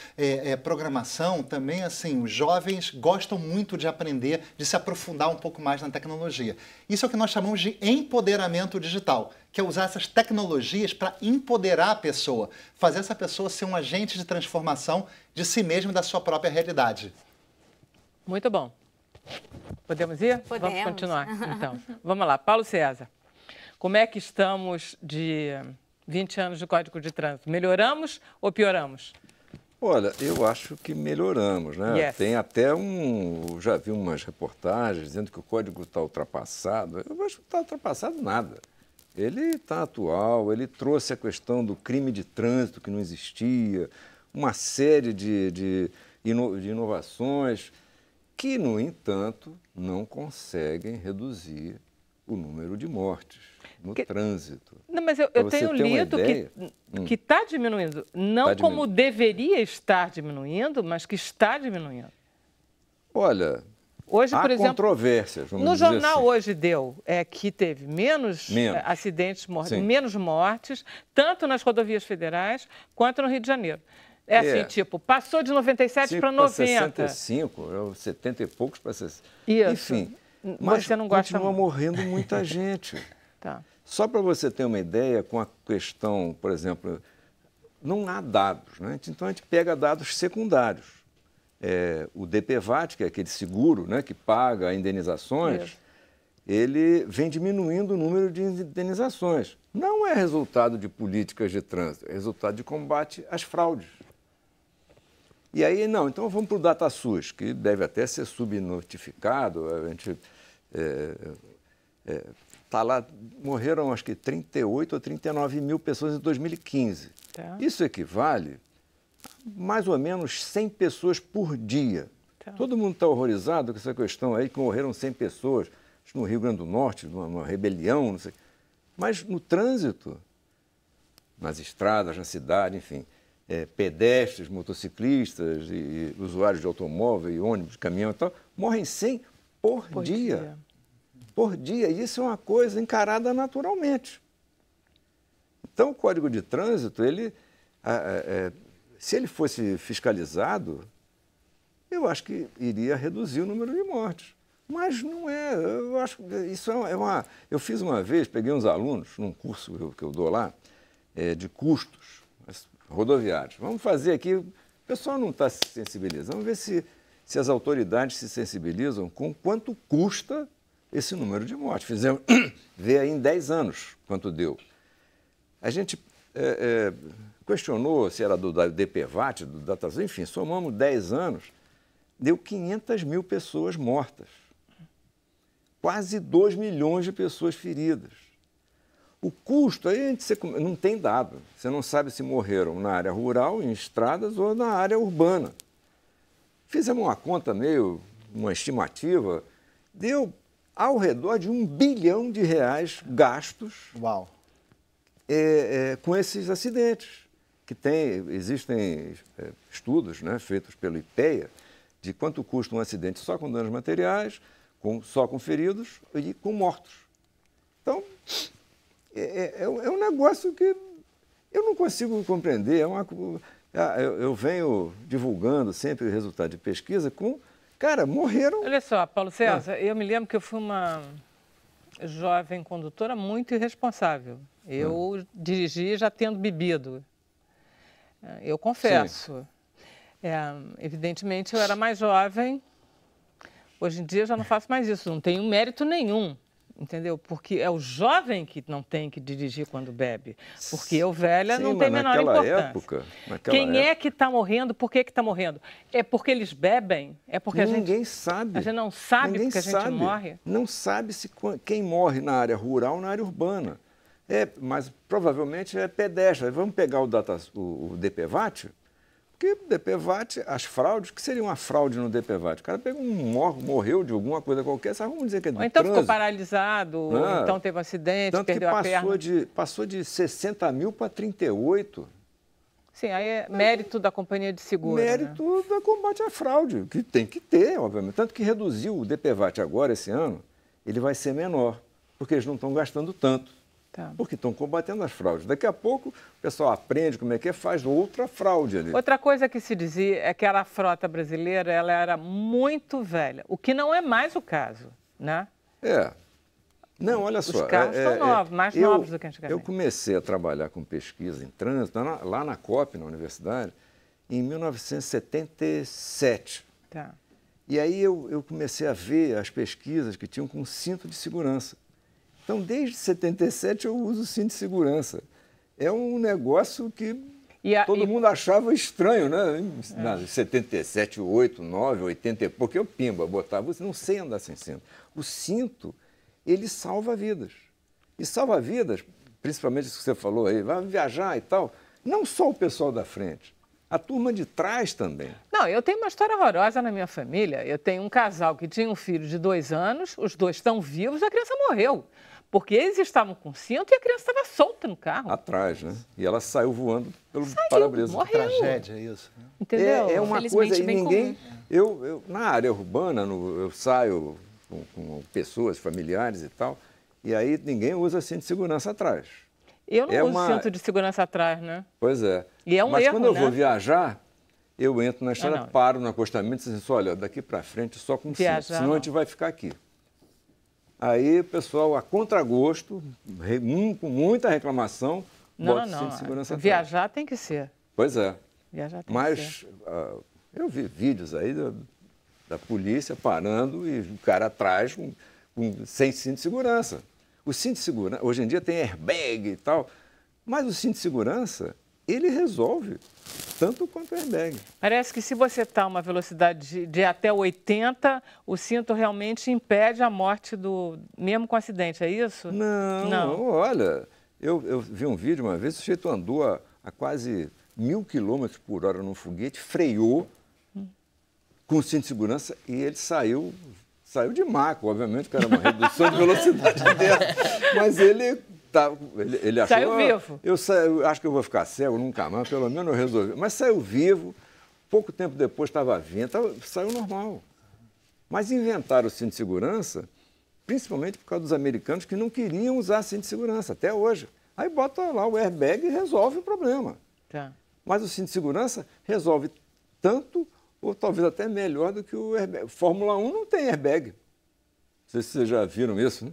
programação, também, assim, os jovens gostam muito de aprender, de se aprofundar um pouco mais na tecnologia. Isso é o que nós chamamos de empoderamento digital, que é usar essas tecnologias para empoderar a pessoa, fazer essa pessoa ser um agente de transformação de si mesma e da sua própria realidade. Muito bom. Podemos ir? Podemos. Vamos continuar, então. Vamos lá. Paulo César, como é que estamos de 20 anos de Código de Trânsito? Melhoramos ou pioramos? Olha, eu acho que melhoramos, né? Yes. Tem até já vi umas reportagens dizendo que o código está ultrapassado. Eu acho que não está ultrapassado nada. Ele está atual, ele trouxe a questão do crime de trânsito que não existia, uma série de inovações que, no entanto, não conseguem reduzir o número de mortes no trânsito. Não, mas eu tenho lido que está diminuindo. Não tá como deveria estar diminuindo, mas que está diminuindo. Olha, hoje, por exemplo, controvérsias, vamos no dizer jornal assim. Hoje deu que teve menos acidentes, menos mortes, tanto nas rodovias federais quanto no Rio de Janeiro. Assim, tipo, passou de 97 para 90. 65, 70 e poucos para 60. Isso. Enfim, mas você não gosta continua morrendo muita gente. Tá. Só para você ter uma ideia, com a questão, por exemplo, não há dados, né? Então a gente pega dados secundários. O DPVAT, que é aquele seguro, né, que paga indenizações, ele vem diminuindo o número de indenizações. Não é resultado de políticas de trânsito, é resultado de combate às fraudes. E aí, não, então vamos para o DataSUS, que deve até ser subnotificado. A gente está lá, morreram acho que 38 ou 39 mil pessoas em 2015. Tá. Isso equivale a mais ou menos 100 pessoas por dia. Tá. Todo mundo está horrorizado com essa questão aí, que morreram 100 pessoas no Rio Grande do Norte, numa rebelião, não sei. Mas no trânsito, nas estradas, na cidade, enfim, pedestres, motociclistas e usuários de automóvel, e ônibus, caminhão e tal, morrem 100 por dia. Por dia. E isso é uma coisa encarada naturalmente. Então, o Código de Trânsito, se ele fosse fiscalizado, eu acho que iria reduzir o número de mortes. Mas não é. Eu acho que isso Eu fiz uma vez, peguei uns alunos num curso que eu dou lá, de custos rodoviários. Vamos fazer aqui. O pessoal não está se sensibilizando. Vamos ver se as autoridades se sensibilizam com quanto custa esse número de mortes. Fizemos ver aí em 10 anos quanto deu. A gente questionou se era do DPVAT, do DataSUS, enfim, somamos 10 anos, deu 500 mil pessoas mortas. Quase 2 milhões de pessoas feridas. O custo, aí não tem dado. Você não sabe se morreram na área rural, em estradas, ou na área urbana. Fizemos uma conta uma estimativa, deu ao redor de R$1 bilhão gastos. Uau. Com esses acidentes. Existem estudos, né, feitos pelo IPEA de quanto custa um acidente só com danos materiais, só com feridos e com mortos. Então, é um negócio que eu não consigo compreender. Eu venho divulgando sempre o resultado de pesquisa com... Cara, morreram... Olha só, Paulo César, eu me lembro que eu fui uma jovem condutora muito irresponsável. Eu dirigi já tendo bebido. Eu confesso. Evidentemente, eu era mais jovem. Hoje em dia, eu já não faço mais isso. Não tenho mérito nenhum, entendeu? Porque é o jovem que não tem que dirigir quando bebe. Porque eu, velha, não tem a menor importância. Quem é que está morrendo? Por que está morrendo? É porque eles bebem? É porque Ninguém sabe. A gente não sabe porque a gente morre? Não sabe quem morre na área rural ou na área urbana. Mas provavelmente é pedestre. Vamos pegar o DPVAT, porque o DPVAT, as fraudes, que seria uma fraude no DPVAT? O cara pegou morreu de alguma coisa qualquer, sabe? Vamos dizer que é de ou então trânsito. Ficou paralisado, ou então teve um acidente, tanto perdeu a perna. Passou de 60 mil para 38. Sim, aí é mérito da companhia de seguro. Mérito do combate à fraude, que tem que ter, obviamente. Tanto que reduziu o DPVAT agora, esse ano, ele vai ser menor, porque eles não estão gastando tanto. Tá. Porque estão combatendo as fraudes. Daqui a pouco o pessoal aprende como é que é, faz outra fraude ali. Outra coisa que se dizia é que a frota brasileira ela era muito velha, o que não é mais o caso, né? Não, olha só. Os carros são novos, mais novos do que antigamente. Eu comecei a trabalhar com pesquisa em trânsito lá na COP, na universidade, em 1977. Tá. E aí eu comecei a ver as pesquisas que tinham com cinto de segurança. Então, desde 77 eu uso cinto de segurança. É um negócio que todo mundo achava estranho, né? Em 77, 8, 9, 80 e pouco, eu pimba, botava, não sei andar sem cinto. O cinto, ele salva vidas. E salva vidas, principalmente isso que você falou aí, vai viajar e tal, não só o pessoal da frente, a turma de trás também. Não, eu tenho uma história horrorosa na minha família. Eu tenho um casal que tinha um filho de 2 anos, os dois estão vivos, a criança morreu. Porque eles estavam com cinto e a criança estava solta no carro. Atrás, né? E ela saiu voando pelo para-brisa. Morreu. Tragédia, isso. Entendeu? É uma coisa, e ninguém... Eu, na área urbana, eu saio com pessoas, familiares e tal, e aí ninguém usa cinto de segurança atrás. Eu não uso cinto de segurança atrás, né? Pois é. E é um Mas erro, quando eu né? vou viajar, eu entro na estrada, paro no acostamento e digo assim, olha, daqui para frente só com cinto, senão a gente vai ficar aqui. Aí o pessoal, a contragosto, com muita reclamação, bota o cinto de segurança atrás. Viajar tem que ser. Pois é. Viajar tem Mas que ser. Eu vi vídeos aí da polícia parando e o cara atrás sem cinto de segurança. O cinto de segurança, hoje em dia tem airbag e tal, mas o cinto de segurança, ele resolve tanto quanto o airbag. Parece que se você está a uma velocidade de até 80, o cinto realmente impede a morte mesmo com acidente, é isso? Não. Olha, eu vi um vídeo uma vez, o sujeito andou a quase 1000 km/h num foguete, freou com o cinto de segurança e ele saiu de maco, obviamente, que era uma redução de velocidade dela, mas ele achou... Saiu vivo. Eu acho que eu vou ficar cego nunca mais, pelo menos eu resolvi. Mas saiu vivo, pouco tempo depois estava vindo, saiu normal. Mas inventaram o cinto de segurança, principalmente por causa dos americanos que não queriam usar cinto de segurança, até hoje. Aí bota lá o airbag e resolve o problema. Tá. Mas o cinto de segurança resolve tanto ou talvez até melhor do que o airbag. Fórmula 1 não tem airbag. Não sei se vocês já viram isso, né?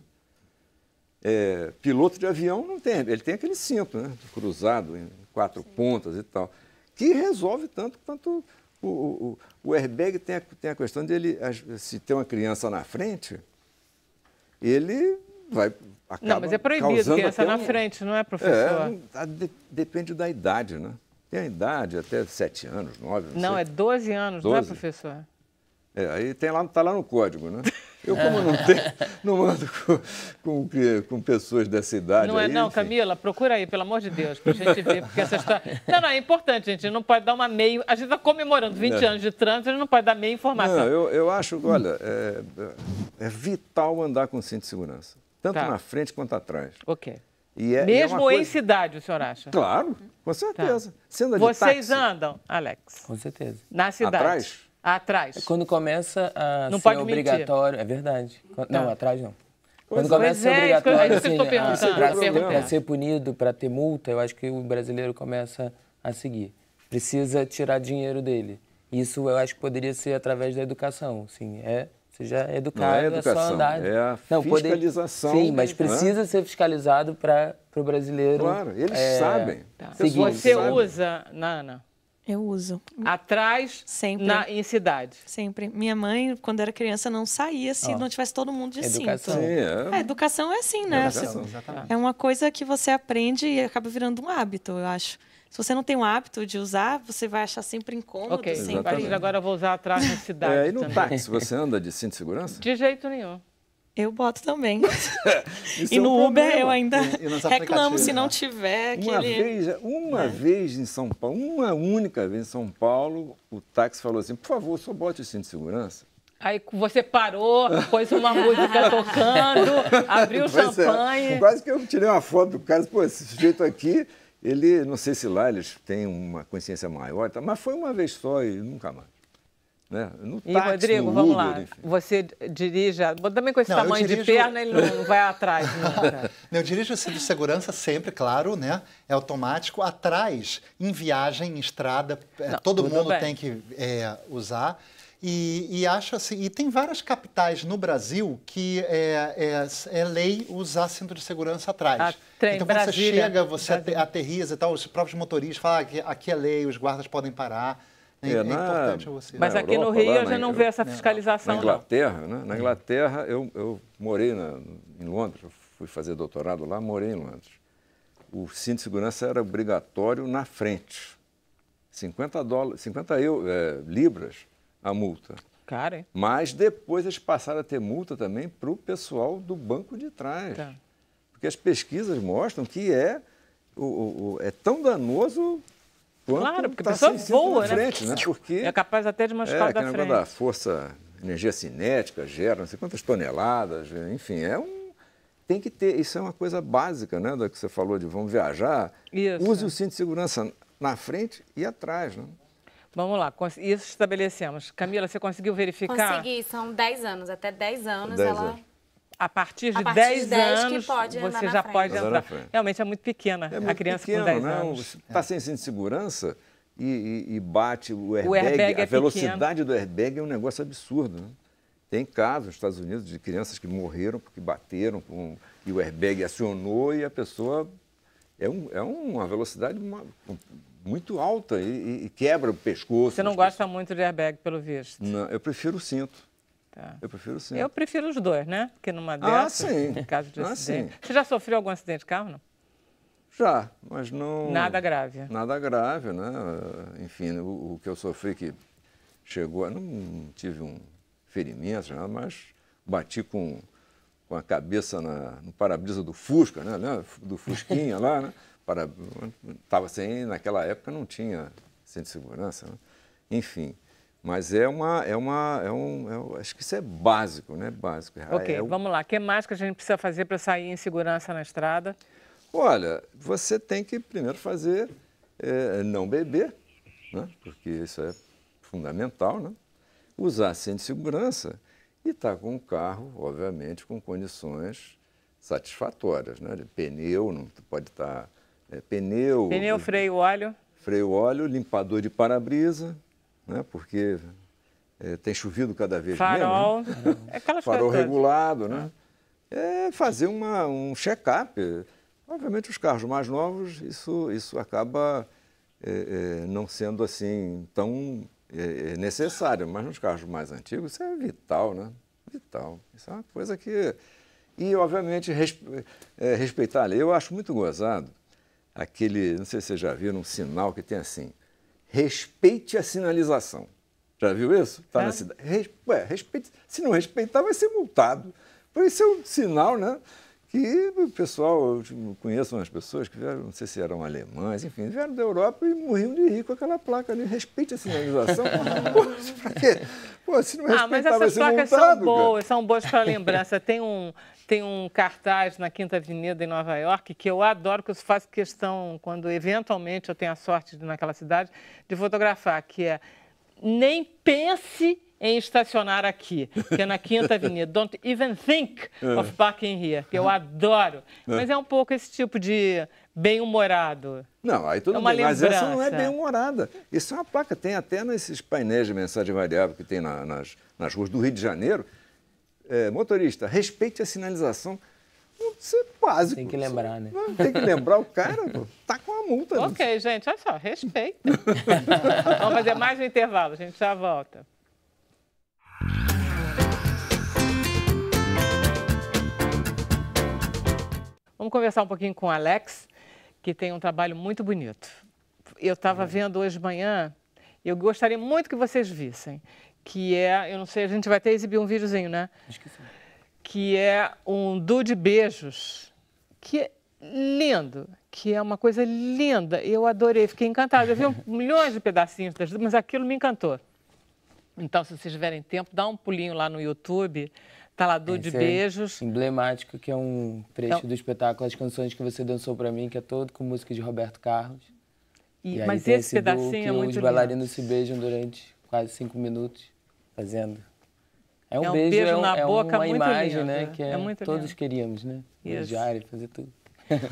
Piloto de avião não tem, ele tem aquele cinto, né, cruzado em 4 pontas e tal, que resolve tanto quanto o airbag tem a questão de ele, se tem uma criança na frente, ele vai acaba Não, mas é proibido criança na frente, não é, professor? Depende da idade, né? Tem a idade até 7 anos, 9, não sei. É 12 anos, 12. Não é, professor? Aí está lá no código, né? Eu, como não ando com pessoas dessa idade. Não é, aí, não, enfim. Camila, procura aí, pelo amor de Deus, para a gente ver, porque essa história. Não, é importante, gente, não pode dar uma meia. A gente está comemorando 20 anos de trânsito, a gente não pode dar meia informação. Não, eu acho, olha, é vital andar com cinto de segurança, tanto na frente quanto atrás. Ok. Mesmo em cidade, o senhor acha? Claro, com certeza. Você anda de Vocês táxi? andam, Alex? Com certeza. Na cidade? Atrás? Atrás. Quando começa a não ser pode obrigatório, é verdade. Não, atrás não. Quando Pois começa a ser é, obrigatório, isso que eu estou perguntando. para ser punido, para ter multa, eu acho que o brasileiro começa a seguir. Precisa tirar dinheiro dele. Isso eu acho que poderia ser através da educação. Sim, você já é educado, não é educação, só andar. É a fiscalização. Sim, mas precisa ser fiscalizado para o brasileiro. Claro, eles sabem. Tá. Seguir. Você usa, Nana? Eu uso. Atrás, sempre. Em cidade? Sempre. Minha mãe, quando era criança, não saía se não tivesse todo mundo de educação. cinto. Sim, educação é assim, né? É uma coisa que você aprende e acaba virando um hábito, eu acho. Se você não tem o hábito de usar, você vai achar sempre incômodo. Ok, sempre. a partir de agora eu vou usar atrás na cidade E no também. táxi, você anda de cinto de segurança? De jeito nenhum. Eu boto também. Isso E no um Uber problema. eu ainda E nos reclamo aplicativos, se não né? tiver Uma vez em São Paulo, uma única vez em São Paulo, o táxi falou assim, por favor, só bote o cinto de segurança. Aí você parou, pôs uma música tocando, abriu o champanhe. Quase que eu tirei uma foto do cara, pô, esse sujeito aqui, Ele, não sei se lá eles têm uma consciência maior, mas foi uma vez só e nunca mais. Né? No E, táxi, Rodrigo, no vamos Uber, lá. enfim. Você dirige, também com esse tamanho de perna, ele não vai atrás nunca. Eu dirijo o cinto de segurança sempre, claro, né? É automático. Atrás, em viagem, em estrada, todo mundo tem que usar. E acho assim, e tem várias capitais no Brasil que é lei usar cinto de segurança atrás. Então, quando você chega, você aterriza e tal, os próprios motoristas falam que aqui é lei, os guardas podem parar. É importante você. Mas aqui no Rio eu já não vejo essa fiscalização. Na Inglaterra, né? Na Inglaterra, eu morei em Londres, eu fui fazer doutorado lá, morei em Londres. O cinto de segurança era obrigatório na frente. 50 libras a multa. Cara, hein? Mas depois eles passaram a ter multa também para o pessoal do banco de trás. Tá. Porque as pesquisas mostram que é tão danoso. Claro, porque a pessoa voa, frente, né? Porque é capaz até de machucar da frente. Da força, energia cinética, gera não sei quantas toneladas, enfim, tem que ter, isso é uma coisa básica, né, da que você falou de vamos viajar, use o cinto de segurança na frente e atrás, né? Vamos lá, isso estabelecemos. Camila, você conseguiu verificar? Consegui, são 10 anos, até 10 anos 10 ela... anos. A partir de 10 anos, você já pode entrar. Realmente é muito pequena a criança com 10 anos. Está sem cinto de segurança e bate o airbag. A velocidade do airbag é um negócio absurdo. Né? Tem casos nos Estados Unidos de crianças que morreram porque bateram e o airbag acionou e a pessoa... É uma velocidade muito alta e quebra o pescoço. Você não gosta muito de airbag, pelo visto? Não, eu prefiro o cinto. Tá. Eu prefiro sim. Eu prefiro os dois, né? Porque numa dessas, em caso de acidente. Sim. Você já sofreu algum acidente de carro, não? Já, mas não... Nada grave. Nada grave, né? Enfim, o que eu sofri que chegou... Não tive um ferimento, nada, mas bati com a cabeça no para-brisa do Fusca, né? Do Fusquinha lá, né? Estava sem... Naquela época não tinha cinto de segurança, né? Enfim... Mas acho que isso é básico, né? Básico. Ok, vamos lá. O que mais que a gente precisa fazer para sair em segurança na estrada? Olha, você tem que primeiro fazer não beber, né? Porque isso é fundamental, né? Usar cinto de segurança e estar com o carro, obviamente, com condições satisfatórias, né? Pneu, não pode estar... Pneu, freio, óleo. Freio, óleo, limpador de para-brisa, né? Porque tem chovido cada vez farol, menos. Né? Farol regulado, né? Fazer um check-up. Obviamente, os carros mais novos, isso acaba não sendo assim tão necessário, mas nos carros mais antigos isso é vital, né? Vital. Isso é uma coisa que... E, obviamente, respeitar a lei. Eu acho muito gozado aquele, não sei se você já viu, um sinal que tem assim... Respeite a sinalização. Já viu isso? Está na cidade. Respeite. Se não respeitar, vai ser multado. Isso é um sinal, né? Que o pessoal, eu conheço umas pessoas que vieram, não sei se eram alemães, enfim, vieram da Europa e morriam de rir com aquela placa ali. Respeite a sinalização. Pra quê? Se não respeitar, mas essas placas são boas para lembrança. Tem um cartaz na Quinta Avenida em Nova York que eu adoro, que eu faço questão, quando eventualmente eu tenho a sorte de ir naquela cidade, de fotografar, que é: nem pense em estacionar aqui, que é na Quinta Avenida. Don't even think of parking here, que eu adoro. Mas é um pouco esse tipo de bem-humorado. Não, aí tudo bem, mas essa não é bem-humorada. Isso é uma placa, tem até nesses painéis de mensagem variável que tem nas ruas do Rio de Janeiro. Motorista, respeite a sinalização. Isso é básico. Tem que lembrar, né? Tem que lembrar o cara, tá com a multa. Ok, gente, olha só, respeita. Vamos fazer mais um intervalo, a gente já volta. Vamos conversar um pouquinho com o Alex, que tem um trabalho muito bonito. Eu estava vendo hoje de manhã, eu gostaria muito que vocês vissem, que eu não sei, a gente vai até exibir um videozinho, né? Acho que sim. Que é um duo de beijos, que é lindo, que é uma coisa linda. Eu adorei, fiquei encantada. Eu vi milhões de pedacinhos, mas aquilo me encantou. Então, se vocês tiverem tempo, dá um pulinho lá no YouTube, Talador de Beijos. Emblemático, que é um trecho do espetáculo As Canções que Você Dançou Pra Mim, que é todo com música de Roberto Carlos. Mas esse pedacinho é muito lindo. Os bailarinos se beijam durante quase 5 minutos fazendo. É um beijo na boca, uma imagem, lindo, né? Que todos queríamos, né? Beijar e fazer tudo.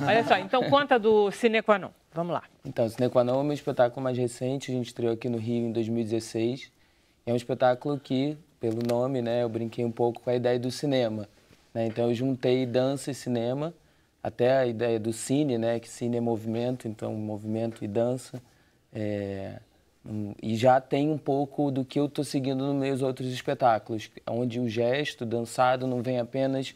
Olha só, então conta do Sine Qua Non. Vamos lá. Então, o Sine Qua Non é o meu espetáculo mais recente. A gente estreou aqui no Rio em 2016. É um espetáculo que, pelo nome, né? Eu brinquei um pouco com a ideia do cinema. Né? Então, eu juntei dança e cinema, até a ideia do cine, né? Que cine é movimento, então movimento e dança. E já tem um pouco do que eu estou seguindo nos meus outros espetáculos, onde o gesto dançado não vem apenas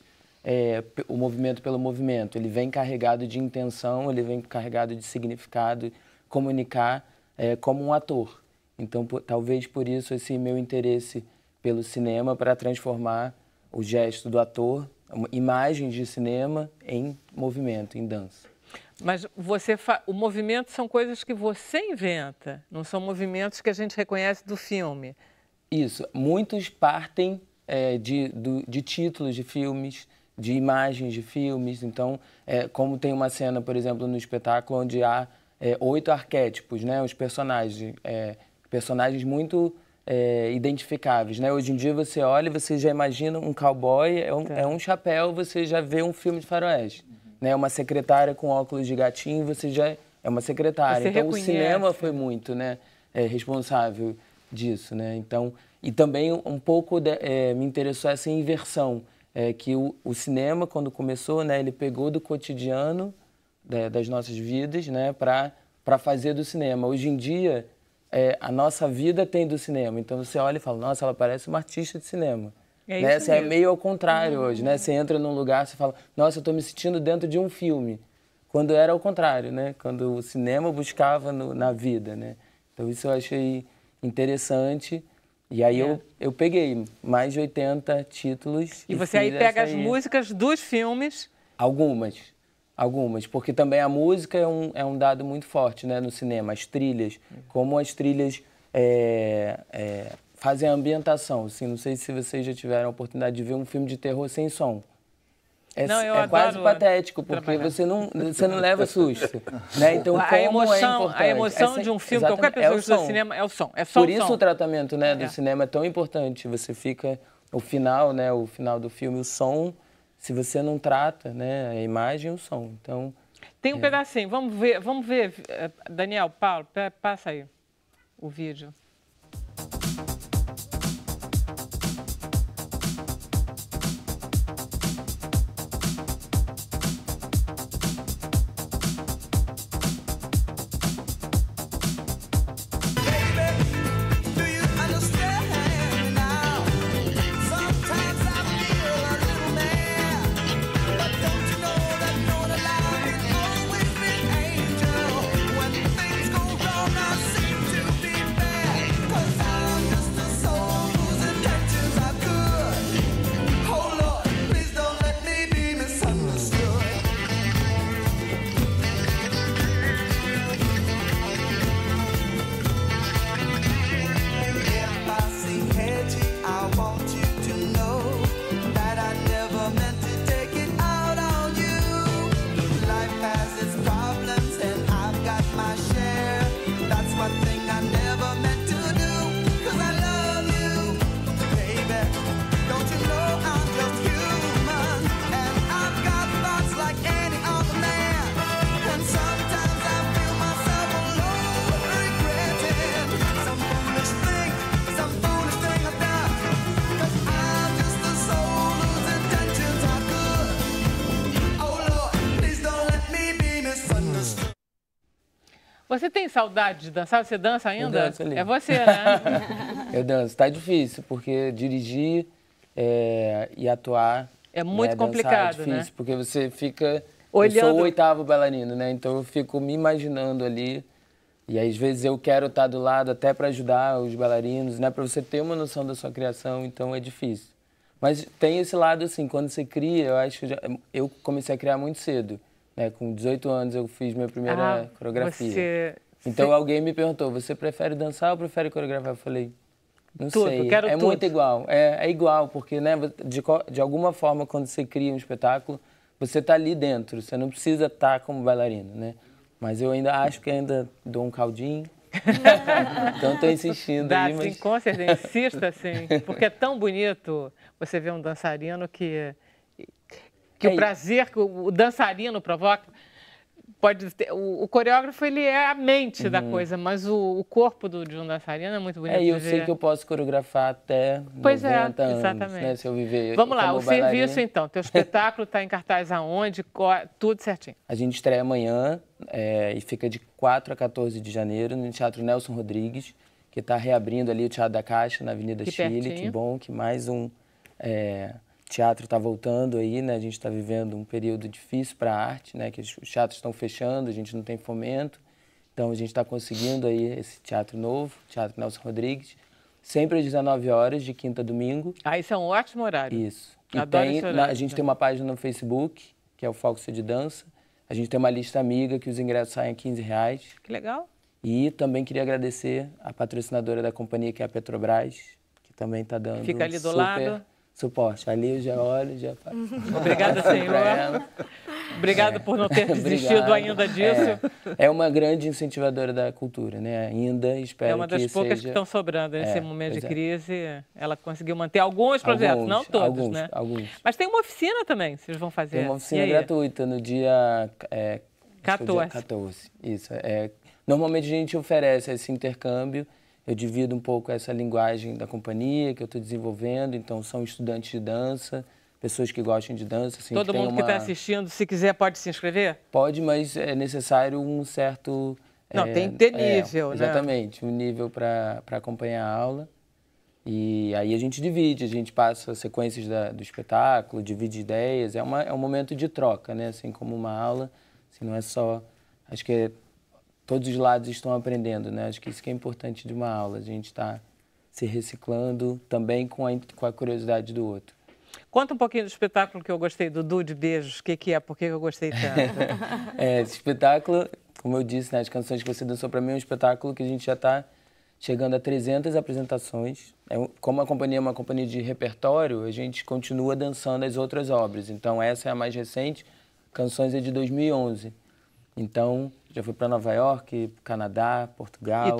o movimento pelo movimento, ele vem carregado de intenção, ele vem carregado de significado, comunicar como um ator. Então, talvez por isso esse meu interesse pelo cinema para transformar o gesto do ator, imagens de cinema, em movimento, em dança. Mas o movimento são coisas que você inventa, não são movimentos que a gente reconhece do filme. Isso. Muitos partem de títulos de filmes, de imagens de filmes. Então, como tem uma cena, por exemplo, no espetáculo, onde há 8 arquétipos, né? Os personagens, personagens muito identificáveis, né? Hoje em dia você olha e você já imagina um cowboy, é um chapéu, você já vê um filme de faroeste. Né, uma secretária com óculos de gatinho, você já é uma secretária. Então, o cinema foi muito, né, responsável disso. Né? Então, e também um pouco me interessou essa inversão, que o cinema, quando começou, né, ele pegou do cotidiano das nossas vidas, né, para fazer do cinema. Hoje em dia, a nossa vida tem do cinema. Então, você olha e fala, nossa, ela parece uma artista de cinema. Né? Você é meio ao contrário hoje, né? Você entra num lugar, você fala, nossa, eu estou me sentindo dentro de um filme. Quando era ao contrário, né? Quando o cinema buscava na vida, né? Então isso eu achei interessante. E aí eu peguei mais de 80 títulos. E você aí pega as músicas dos filmes? Algumas, porque também a música é um dado muito forte, né, no cinema, as trilhas, como as trilhas fazem a ambientação. Assim, não sei se vocês já tiveram a oportunidade de ver um filme de terror sem som. É quase patético, porque você não leva susto. Né? Então, a emoção de um filme, qualquer pessoa do cinema, é o som. É só Por isso o tratamento, né, do cinema é tão importante. Você fica, o final do filme, o som, se você não trata, né, a imagem e o som. Então, tem um pedacinho, vamos ver. Daniel, Paulo, passa aí o vídeo. Você tem saudade de dançar? Você dança ainda? Eu danço ali. É você, né? Eu danço. Tá difícil, porque dirigir e atuar... É muito complicado, é difícil, né? Porque você fica... Olhando... Eu sou o 8º bailarino, né? Então eu fico me imaginando ali. E às vezes eu quero estar do lado até para ajudar os bailarinos, né? Para você ter uma noção da sua criação, então é difícil. Mas tem esse lado, assim, quando você cria, eu comecei a criar muito cedo. Né? Com 18 anos eu fiz minha primeira coreografia. Então alguém me perguntou, você prefere dançar ou prefere coreografar? Eu falei, Não Tudo, sei, quero é tudo. muito igual. É igual, porque né, de alguma forma, quando você cria um espetáculo, você está ali dentro, você não precisa estar como bailarino, né? Mas eu ainda acho que ainda dou um caldinho. Então estou insistindo Dá, aí, sim, mas... com certeza, insista, sim. Porque é tão bonito você ver um dançarino que o prazer que o dançarino provoca... Pode ter, o coreógrafo, ele é a mente da coisa, mas o corpo de um dançarino é muito bonito E eu de sei ver. que eu posso coreografar até Pois 90 é, anos, exatamente. né? Se eu viver Vamos lá, como o serviço bailarino. então. Teu espetáculo está em cartaz aonde? Tudo certinho. A gente estreia amanhã e fica de 4 a 14 de janeiro no Teatro Nelson Rodrigues, que está reabrindo ali o Teatro da Caixa, na Avenida Chile. Pertinho. Que bom que mais um teatro está voltando aí, né? A gente está vivendo um período difícil para a arte, né? Que os teatros estão fechando, a gente não tem fomento. Então a gente está conseguindo aí esse teatro novo, Teatro Nelson Rodrigues, sempre às 19 horas, de quinta a domingo. Ah, isso é um ótimo horário. Isso. E Adoro esse horário. a gente tem uma página no Facebook, que é o Foco de Dança. A gente tem uma lista amiga que os ingressos saem a R$15. Que legal. E também queria agradecer a patrocinadora da companhia, que é a Petrobras, que também está dando Fica ali do super lado. suporte. Ali eu já olho, já Obrigada, senhor. Obrigado por não ter desistido ainda disso. É uma grande incentivadora da cultura, né? Ainda espero que É uma das poucas que estão sobrando nesse momento de crise. Ela conseguiu manter alguns projetos, não todos, né? Alguns. Mas tem uma oficina também, vocês vão fazer. Tem uma oficina gratuita no dia 14. 14. Isso. Normalmente a gente oferece esse intercâmbio. Eu divido um pouco essa linguagem da companhia que eu estou desenvolvendo. Então, são estudantes de dança, pessoas que gostam de dança. Assim, Todo mundo que está assistindo, se quiser, pode se inscrever? Pode, mas é necessário um certo... Não, tem que ter nível, né? Exatamente, um nível para acompanhar a aula. E aí a gente divide, a gente passa sequências do espetáculo, divide ideias. É um momento de troca, né? Assim como uma aula, assim, não é só... Acho que todos os lados estão aprendendo, né? Acho que isso que é importante de uma aula. A gente está se reciclando também com a curiosidade do outro. Conta um pouquinho do espetáculo que eu gostei, Dudu de Beijos. O que é? Por que eu gostei tanto? Esse espetáculo, como eu disse, né, as canções que você dançou para mim, é um espetáculo que a gente já está chegando a 300 apresentações. Como a companhia é uma companhia de repertório, a gente continua dançando as outras obras. Então, essa é a mais recente. Canções é de 2011. Então, já fui para Nova York, Canadá, Portugal.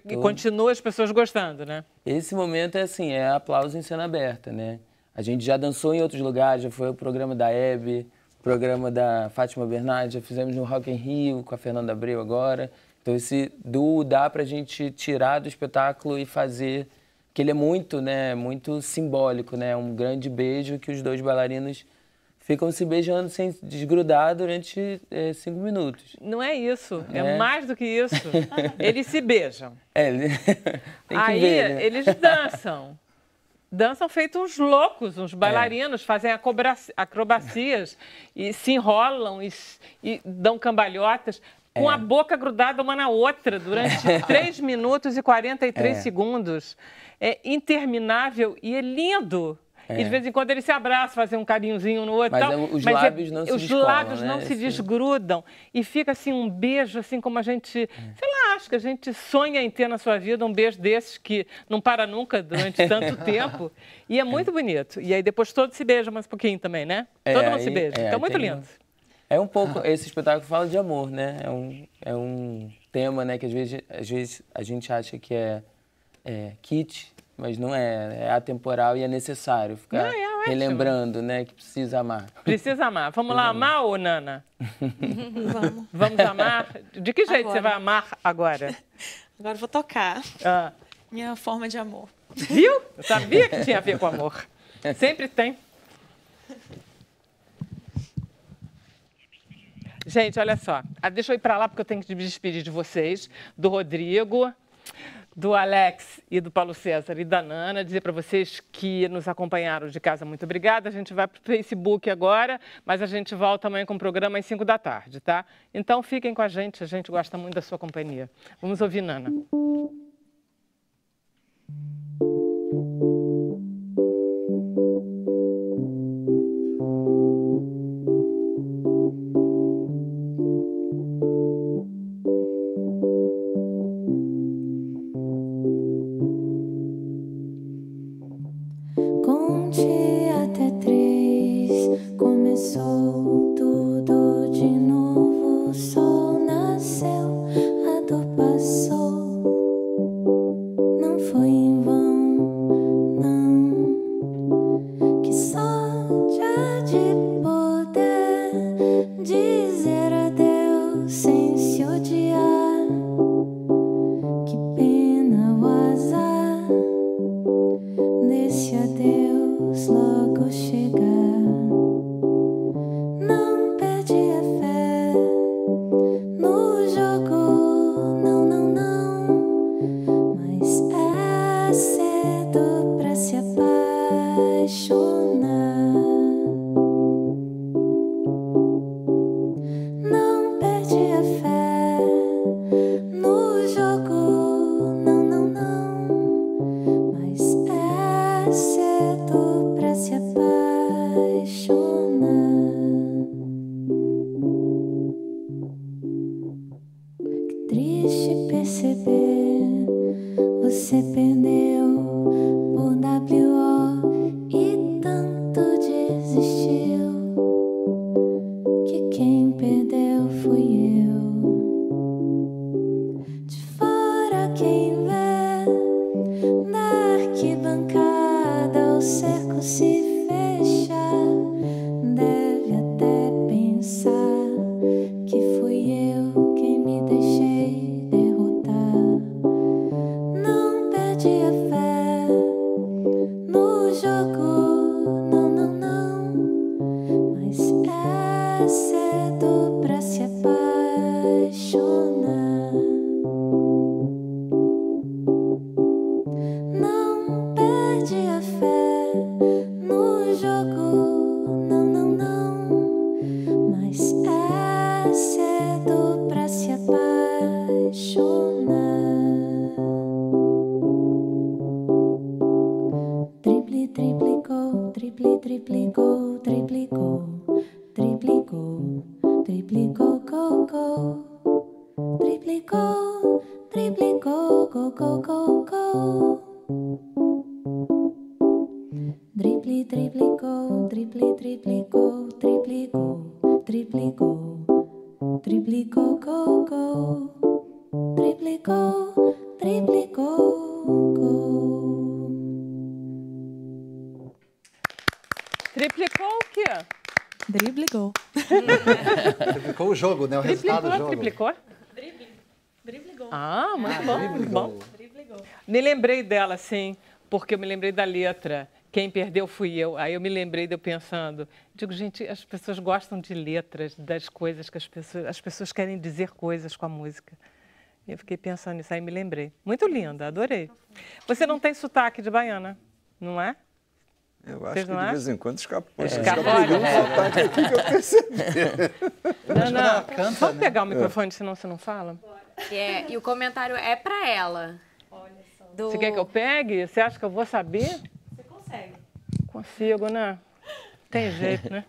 E continua as pessoas gostando, né? Esse momento é assim, é aplauso em cena aberta, né? A gente já dançou em outros lugares, já foi o programa da Hebe, o programa da Fátima Bernardes, já fizemos no Rock in Rio com a Fernanda Abreu agora. Então esse duo dá pra gente tirar do espetáculo e fazer, que ele é muito, né, muito simbólico, né? Um grande beijo que os dois bailarinos ficam se beijando sem desgrudar durante 5 minutos. Não é isso, é mais do que isso. Eles se beijam. Tem que aí ver, né? eles dançam. Dançam feito uns loucos, uns bailarinos, fazem acrobacias e se enrolam e dão cambalhotas com a boca grudada uma na outra durante 3 minutos e 43 segundos. É interminável e é lindo. E de vez em quando eles se abraçam, fazem um carinhozinho no outro. Mas os lábios não se descolam, Os lábios né? não se desgrudam. E fica assim um beijo, assim como a gente... Sei lá, acho que a gente sonha em ter na sua vida um beijo desses que não para nunca durante tanto tempo. E é muito bonito. E aí depois todos se beijam mais um pouquinho também, né? Todo mundo se beija. Então, muito lindo. É um pouco... Esse espetáculo fala de amor, né? É um tema, né? Que às vezes a gente acha que é kit, mas não é atemporal e é necessário ficar relembrando, né, que precisa amar. Precisa amar. Vamos lá amar, ô Nana? Vamos. Vamos amar? De que jeito você vai amar agora? Agora eu vou tocar. Minha forma de amor. Viu? Eu sabia que tinha a ver com amor. Sempre tem. Gente, olha só. Deixa eu ir para lá porque eu tenho que me despedir de vocês, do Rodrigo, do Alex e do Paulo César e da Nana, dizer para vocês que nos acompanharam de casa, muito obrigada. A gente vai para o Facebook agora, mas a gente volta amanhã com o programa às 5 da tarde, tá? Então fiquem com a gente gosta muito da sua companhia. Vamos ouvir Nana. passou, tudo de novo, o sol nasceu, a dor passou. Não foi em vão, não, que sorte há de poder dizer adeus sem se odiar. Que pena o azar desse adeus logo chegar. Não perdi a fé no jogo, não, não, não, mas é cedo pra se apaixonar. Não perdi a fé no jogo, não, não, não, mas é cedo pra se apaixonar. Que triste perceber, você perdeu por WO e tanto desistiu. Que quem perdeu fui eu. De fora quem vê, da arquibancada o cerco se fecha. Deve até pensar que fui eu quem me deixei derrotar. Não perdi a fé no jogo, não, não, não, mas é cedo pra se apaixonar. Não perdi a fé no jogo, não, não, não, mas é cedo pra se apaixonar. Drible, drible, gol, drible, drible, gol, drible, gol, drible, gol, drible, gol, gol, gol, drible, gol, drible, gol, gol, gol, gol, gol. Drible, drible, gol, drible, drible, gol, drible, gol, drible, gol, drible, gol, gol, gol, drible, gol, drible, gol, gol. Triplicou o quê? Drible gol. Triplicou o jogo, né? O resultado do jogo. Triplicou? Drible gol. Ah, muito bom, drible muito bom. gol. Drible gol. Me lembrei dela, sim, porque eu me lembrei da letra. Quem perdeu fui eu. Aí eu me lembrei de eu pensando, digo, gente, as pessoas gostam de letras, das coisas que as pessoas querem dizer coisas com a música. E eu fiquei pensando nisso, aí me lembrei. Muito linda, adorei. Você não tem sotaque de baiana, não é? Eu acho Vocês que não de acham? vez em quando escapa um Escapa, sotaque aqui que eu percebi. Não, canta, vamos né? pegar o microfone, senão você não fala? E o comentário é pra ela. Você quer que eu pegue? Você acha que eu vou saber? Você consegue. Consigo, né? Tem jeito, né?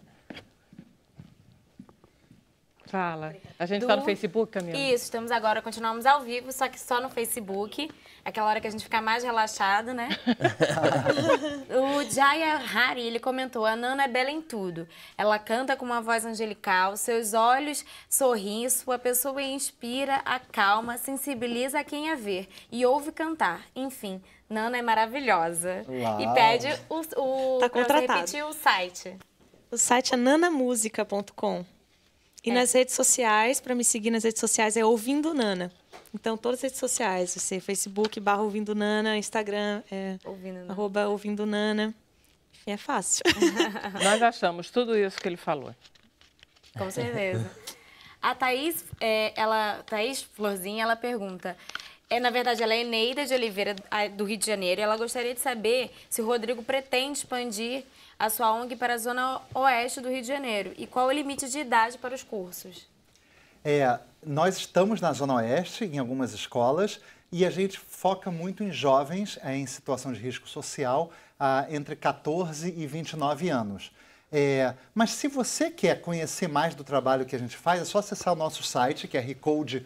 Fala. A gente está no Facebook, Camila? Isso, estamos agora, continuamos ao vivo, só que só no Facebook. Aquela hora que a gente fica mais relaxado, né? O Jaya Hari, ele comentou, a Nana é bela em tudo. Ela canta com uma voz angelical, seus olhos sorriem, sua pessoa inspira, acalma, sensibiliza a quem a ver e ouve cantar. Enfim, Nana é maravilhosa. Uau. E pede Tá pra você contratado. repetir o site. O site é nanamusica.com. E nas redes sociais, para me seguir nas redes sociais, é Ouvindo Nana. Então, todas as redes sociais, você, Facebook, /Ouvindo Nana, Instagram, @Ouvindo Nana. E é fácil. Nós achamos tudo isso que ele falou. Com certeza. A Thaís, Thaís Florzinha, ela pergunta... na verdade, ela é Eneida de Oliveira, do Rio de Janeiro. E ela gostaria de saber se o Rodrigo pretende expandir a sua ONG para a zona oeste do Rio de Janeiro. E qual o limite de idade para os cursos? Nós estamos na Zona Oeste, em algumas escolas, e a gente foca muito em jovens em situação de risco social, entre 14 e 29 anos. Mas se você quer conhecer mais do trabalho que a gente faz, é só acessar o nosso site, que é recode.org.br.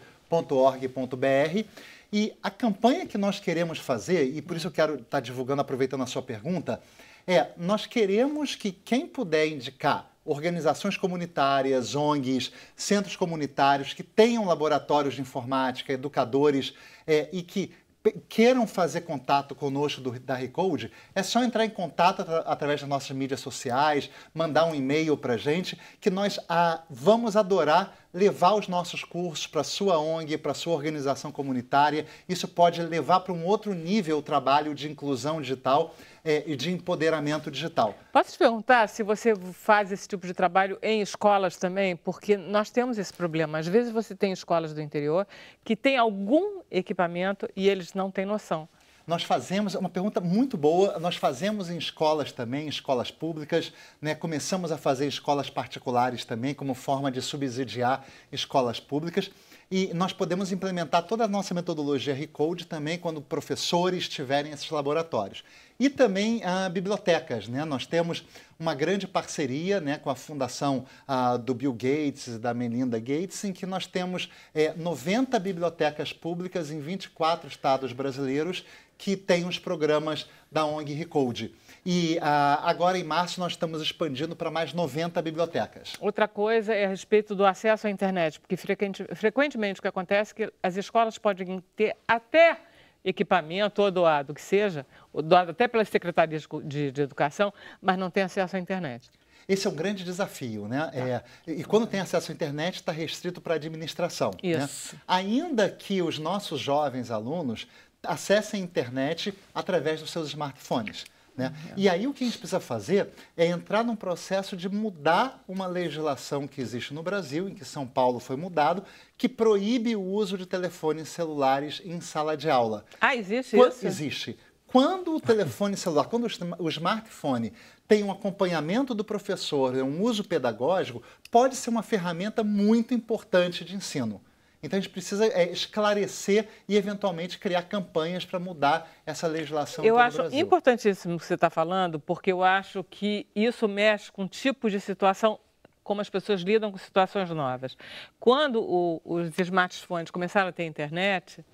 E a campanha que nós queremos fazer, e por isso eu quero estar divulgando, aproveitando a sua pergunta, nós queremos que quem puder indicar organizações comunitárias, ONGs, centros comunitários que tenham laboratórios de informática, educadores e que queiram fazer contato conosco da Recode, é só entrar em contato através das nossas mídias sociais, mandar um e-mail para a gente, que nós vamos adorar levar os nossos cursos para a sua ONG, para a sua organização comunitária. Isso pode levar para um outro nível o trabalho de inclusão digital e de empoderamento digital. Posso te perguntar se você faz esse tipo de trabalho em escolas também? Porque nós temos esse problema. Às vezes você tem escolas do interior que têm algum equipamento e eles não têm noção. Nós fazemos, uma pergunta muito boa, nós fazemos em escolas também, em escolas públicas, né? Começamos a fazer em escolas particulares também, como forma de subsidiar escolas públicas. E nós podemos implementar toda a nossa metodologia Recode também quando professores tiverem esses laboratórios. E também bibliotecas, né? Nós temos uma grande parceria, né, com a fundação do Bill Gates e da Melinda Gates, em que nós temos 90 bibliotecas públicas em 24 estados brasileiros que têm os programas da ONG Recode. E agora, em março, nós estamos expandindo para mais 90 bibliotecas. Outra coisa é a respeito do acesso à internet, porque frequentemente o que acontece é que as escolas podem ter até equipamento ou doado, que seja, ou doado até pelas secretarias de educação, mas não tem acesso à internet. Esse é um grande desafio, né? E quando tem acesso à internet, está restrito para a administração. Isso. Né? Ainda que os nossos jovens alunos acessem a internet através dos seus smartphones. Né? E aí o que a gente precisa fazer é entrar num processo de mudar uma legislação que existe no Brasil, em que São Paulo foi mudado, que proíbe o uso de telefones celulares em sala de aula. Existe isso? Existe. Quando o telefone celular, quando o smartphone tem um acompanhamento do professor, um uso pedagógico, pode ser uma ferramenta muito importante de ensino. Então, a gente precisa esclarecer e, eventualmente, criar campanhas para mudar essa legislação no Brasil. Eu acho importantíssimo o que você está falando, porque eu acho que isso mexe com um tipo de situação, como as pessoas lidam com situações novas. Quando os smartphones começaram a ter internet,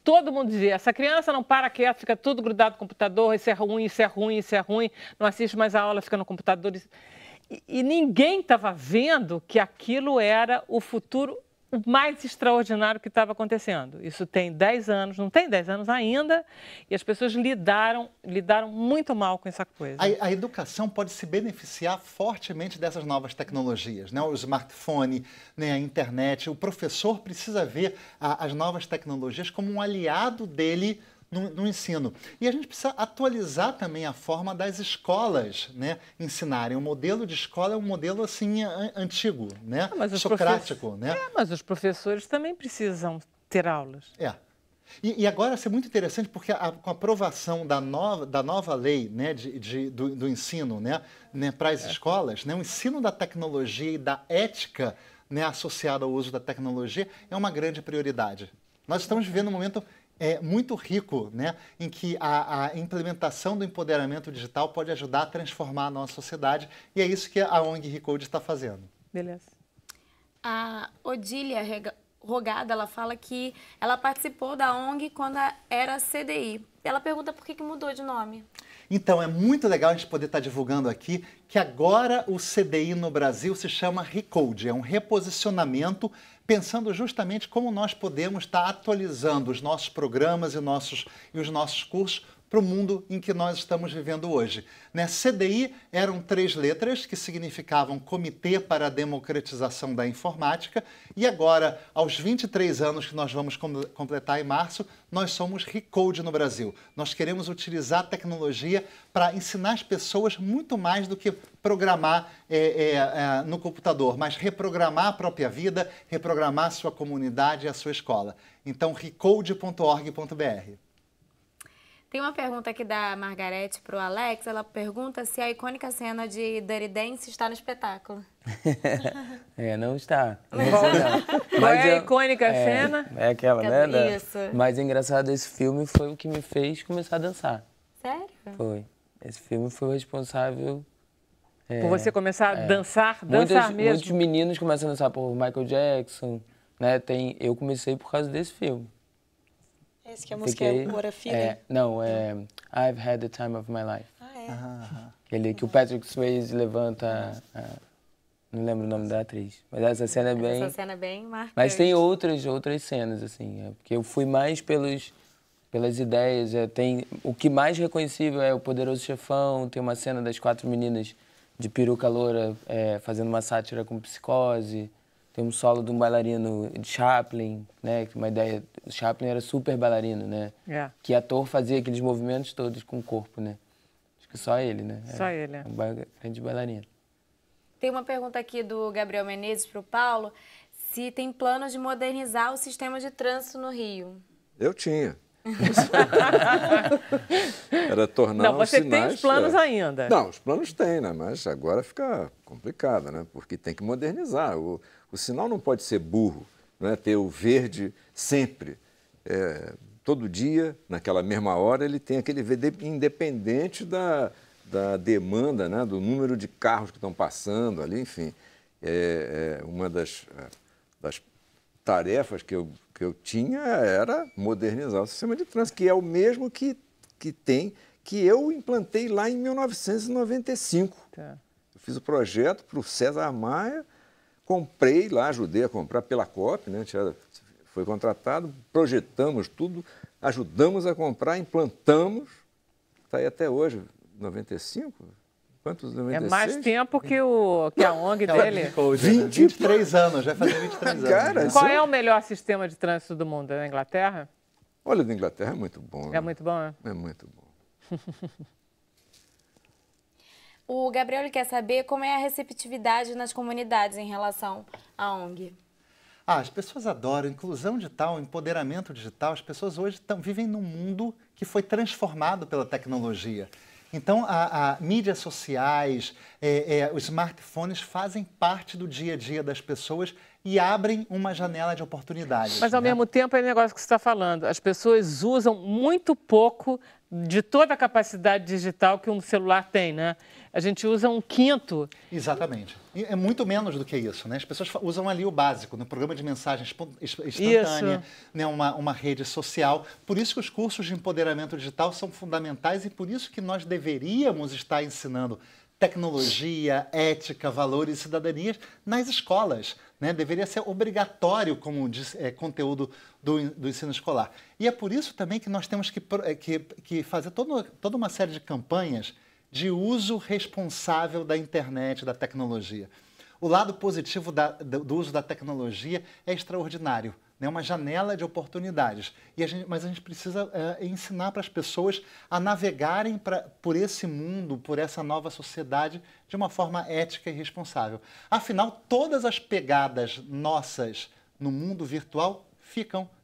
todo mundo dizia, essa criança não para quieta, fica tudo grudado no computador, isso é ruim, isso é ruim, isso é ruim, não assiste mais a aula, fica no computador. E ninguém estava vendo que aquilo era o futuro o mais extraordinário que estava acontecendo. Isso tem 10 anos, não tem 10 anos ainda, e as pessoas lidaram muito mal com essa coisa. A educação pode se beneficiar fortemente dessas novas tecnologias, né? O smartphone, né? A internet. O professor precisa ver as novas tecnologias como um aliado dele no ensino. E a gente precisa atualizar também a forma das escolas, né, ensinarem. O modelo de escola é um modelo assim antigo, né? Socrático, né? Mas os professores também precisam ter aulas. E agora vai ser muito interessante porque com a aprovação da nova lei, né, do ensino, né, para as escolas, né, o ensino da tecnologia e da ética, né, associada ao uso da tecnologia é uma grande prioridade. Nós estamos vivendo um momento muito rico, né, em que a implementação do empoderamento digital pode ajudar a transformar a nossa sociedade, e é isso que a ONG Recode está fazendo. Beleza. A Odília Rogada, ela fala que ela participou da ONG quando era CDI. Ela pergunta por que mudou de nome. Então, é muito legal a gente poder estar divulgando aqui que agora o CDI no Brasil se chama Recode, é um reposicionamento pensando justamente como nós podemos estar atualizando os nossos programas e os nossos cursos para o mundo em que nós estamos vivendo hoje. Né? CDI eram 3 letras que significavam Comitê para a Democratização da Informática, e agora, aos 23 anos que nós vamos completar em março, nós somos Recode no Brasil. Nós queremos utilizar a tecnologia para ensinar as pessoas muito mais do que programar no computador, mas reprogramar a própria vida, reprogramar a sua comunidade e a sua escola. Então, recode.org.br. Tem uma pergunta aqui da Margarete para o Alex. Ela pergunta se a icônica cena de Dirty Dance está no espetáculo. Não está. Qual é a icônica cena? É aquela, né? Isso. Mas engraçado, esse filme foi o que me fez começar a dançar. Sério? Foi. Esse filme foi o responsável... Por você começar a dançar mesmo? Muitos meninos começam a dançar por Michael Jackson, né? Eu comecei por causa desse filme. Esse que a música é What a Feeling? Não, I've Had the Time of My Life. Aquele que o Patrick Swayze levanta... Não lembro o nome da atriz. Mas essa cena é bem... Essa cena é bem marcante. Mas tem outras cenas, assim. Porque eu fui mais pelas ideias. O que mais reconhecível é o Poderoso Chefão. Tem uma cena das 4 meninas de peruca loura fazendo uma sátira com Psicose. Tem um solo de um bailarino de Chaplin, né? Uma ideia... O Chaplin era super bailarino, né? Que ator fazia aqueles movimentos todos com o corpo, né? Acho que só ele, né? Só ele, Um grande bailarino. Tem uma pergunta aqui do Gabriel Menezes para o Paulo, se tem planos de modernizar o sistema de trânsito no Rio. Eu tinha. Era tornar os sinais... Você tem os planos ainda. Não, os planos tem, né? Mas agora fica complicado, né? Porque tem que modernizar. O sinal não pode ser burro, né? Ter o verde sempre. Todo dia, naquela mesma hora, ele tem aquele verde independente da demanda, né, do número de carros que estão passando ali, enfim. Uma das tarefas que eu tinha era modernizar o sistema de trânsito, que é o mesmo que eu implantei lá em 1995. Tá. Eu fiz o projeto para o César Maia, comprei lá, ajudei a comprar pela COP, né, foi contratado, projetamos tudo, ajudamos a comprar, implantamos, está aí até hoje. 95? Quantos? 96? É mais tempo que a ONG dele. 23 anos, vai fazer 23 anos. Cara, Qual é o melhor sistema de trânsito do mundo? É na Inglaterra? Olha, da Inglaterra é muito bom. É muito bom, né? É muito bom. O Gabriel ele quer saber como é a receptividade nas comunidades em relação à ONG. As pessoas adoram inclusão digital, empoderamento digital. As pessoas hoje vivem num mundo que foi transformado pela tecnologia. Então, mídias sociais, os smartphones fazem parte do dia a dia das pessoas e abrem uma janela de oportunidades. Mas, ao mesmo tempo, é o negócio que você está falando. As pessoas usam muito pouco de toda a capacidade digital que um celular tem, né? A gente usa 1/5. Exatamente. E é muito menos do que isso, né? As pessoas usam ali o básico, no programa de mensagem instantânea, né? Uma rede social. Por isso que os cursos de empoderamento digital são fundamentais e por isso que nós deveríamos estar ensinando tecnologia, ética, valores e cidadania nas escolas, né? Deveria ser obrigatório como conteúdo do ensino escolar. E é por isso também que nós temos que fazer toda uma série de campanhas de uso responsável da internet, da tecnologia. O lado positivo do uso da tecnologia é extraordinário, né? Uma janela de oportunidades. Mas a gente precisa ensinar para as pessoas a navegarem por esse mundo, por essa nova sociedade, de uma forma ética e responsável. Afinal, todas as pegadas nossas no mundo virtual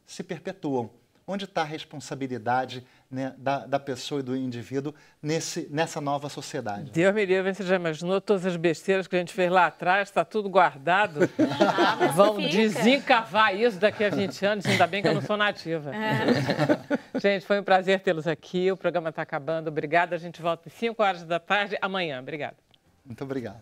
se perpetuam. Onde está a responsabilidade, né, da pessoa e do indivíduo nessa nova sociedade? Deus me livre, você já imaginou todas as besteiras que a gente fez lá atrás, está tudo guardado. Vão desencavar isso daqui a 20 anos, ainda bem que eu não sou nativa. Gente, foi um prazer tê-los aqui, o programa está acabando. Obrigada, a gente volta às 5 horas da tarde amanhã. Obrigada. Muito obrigado.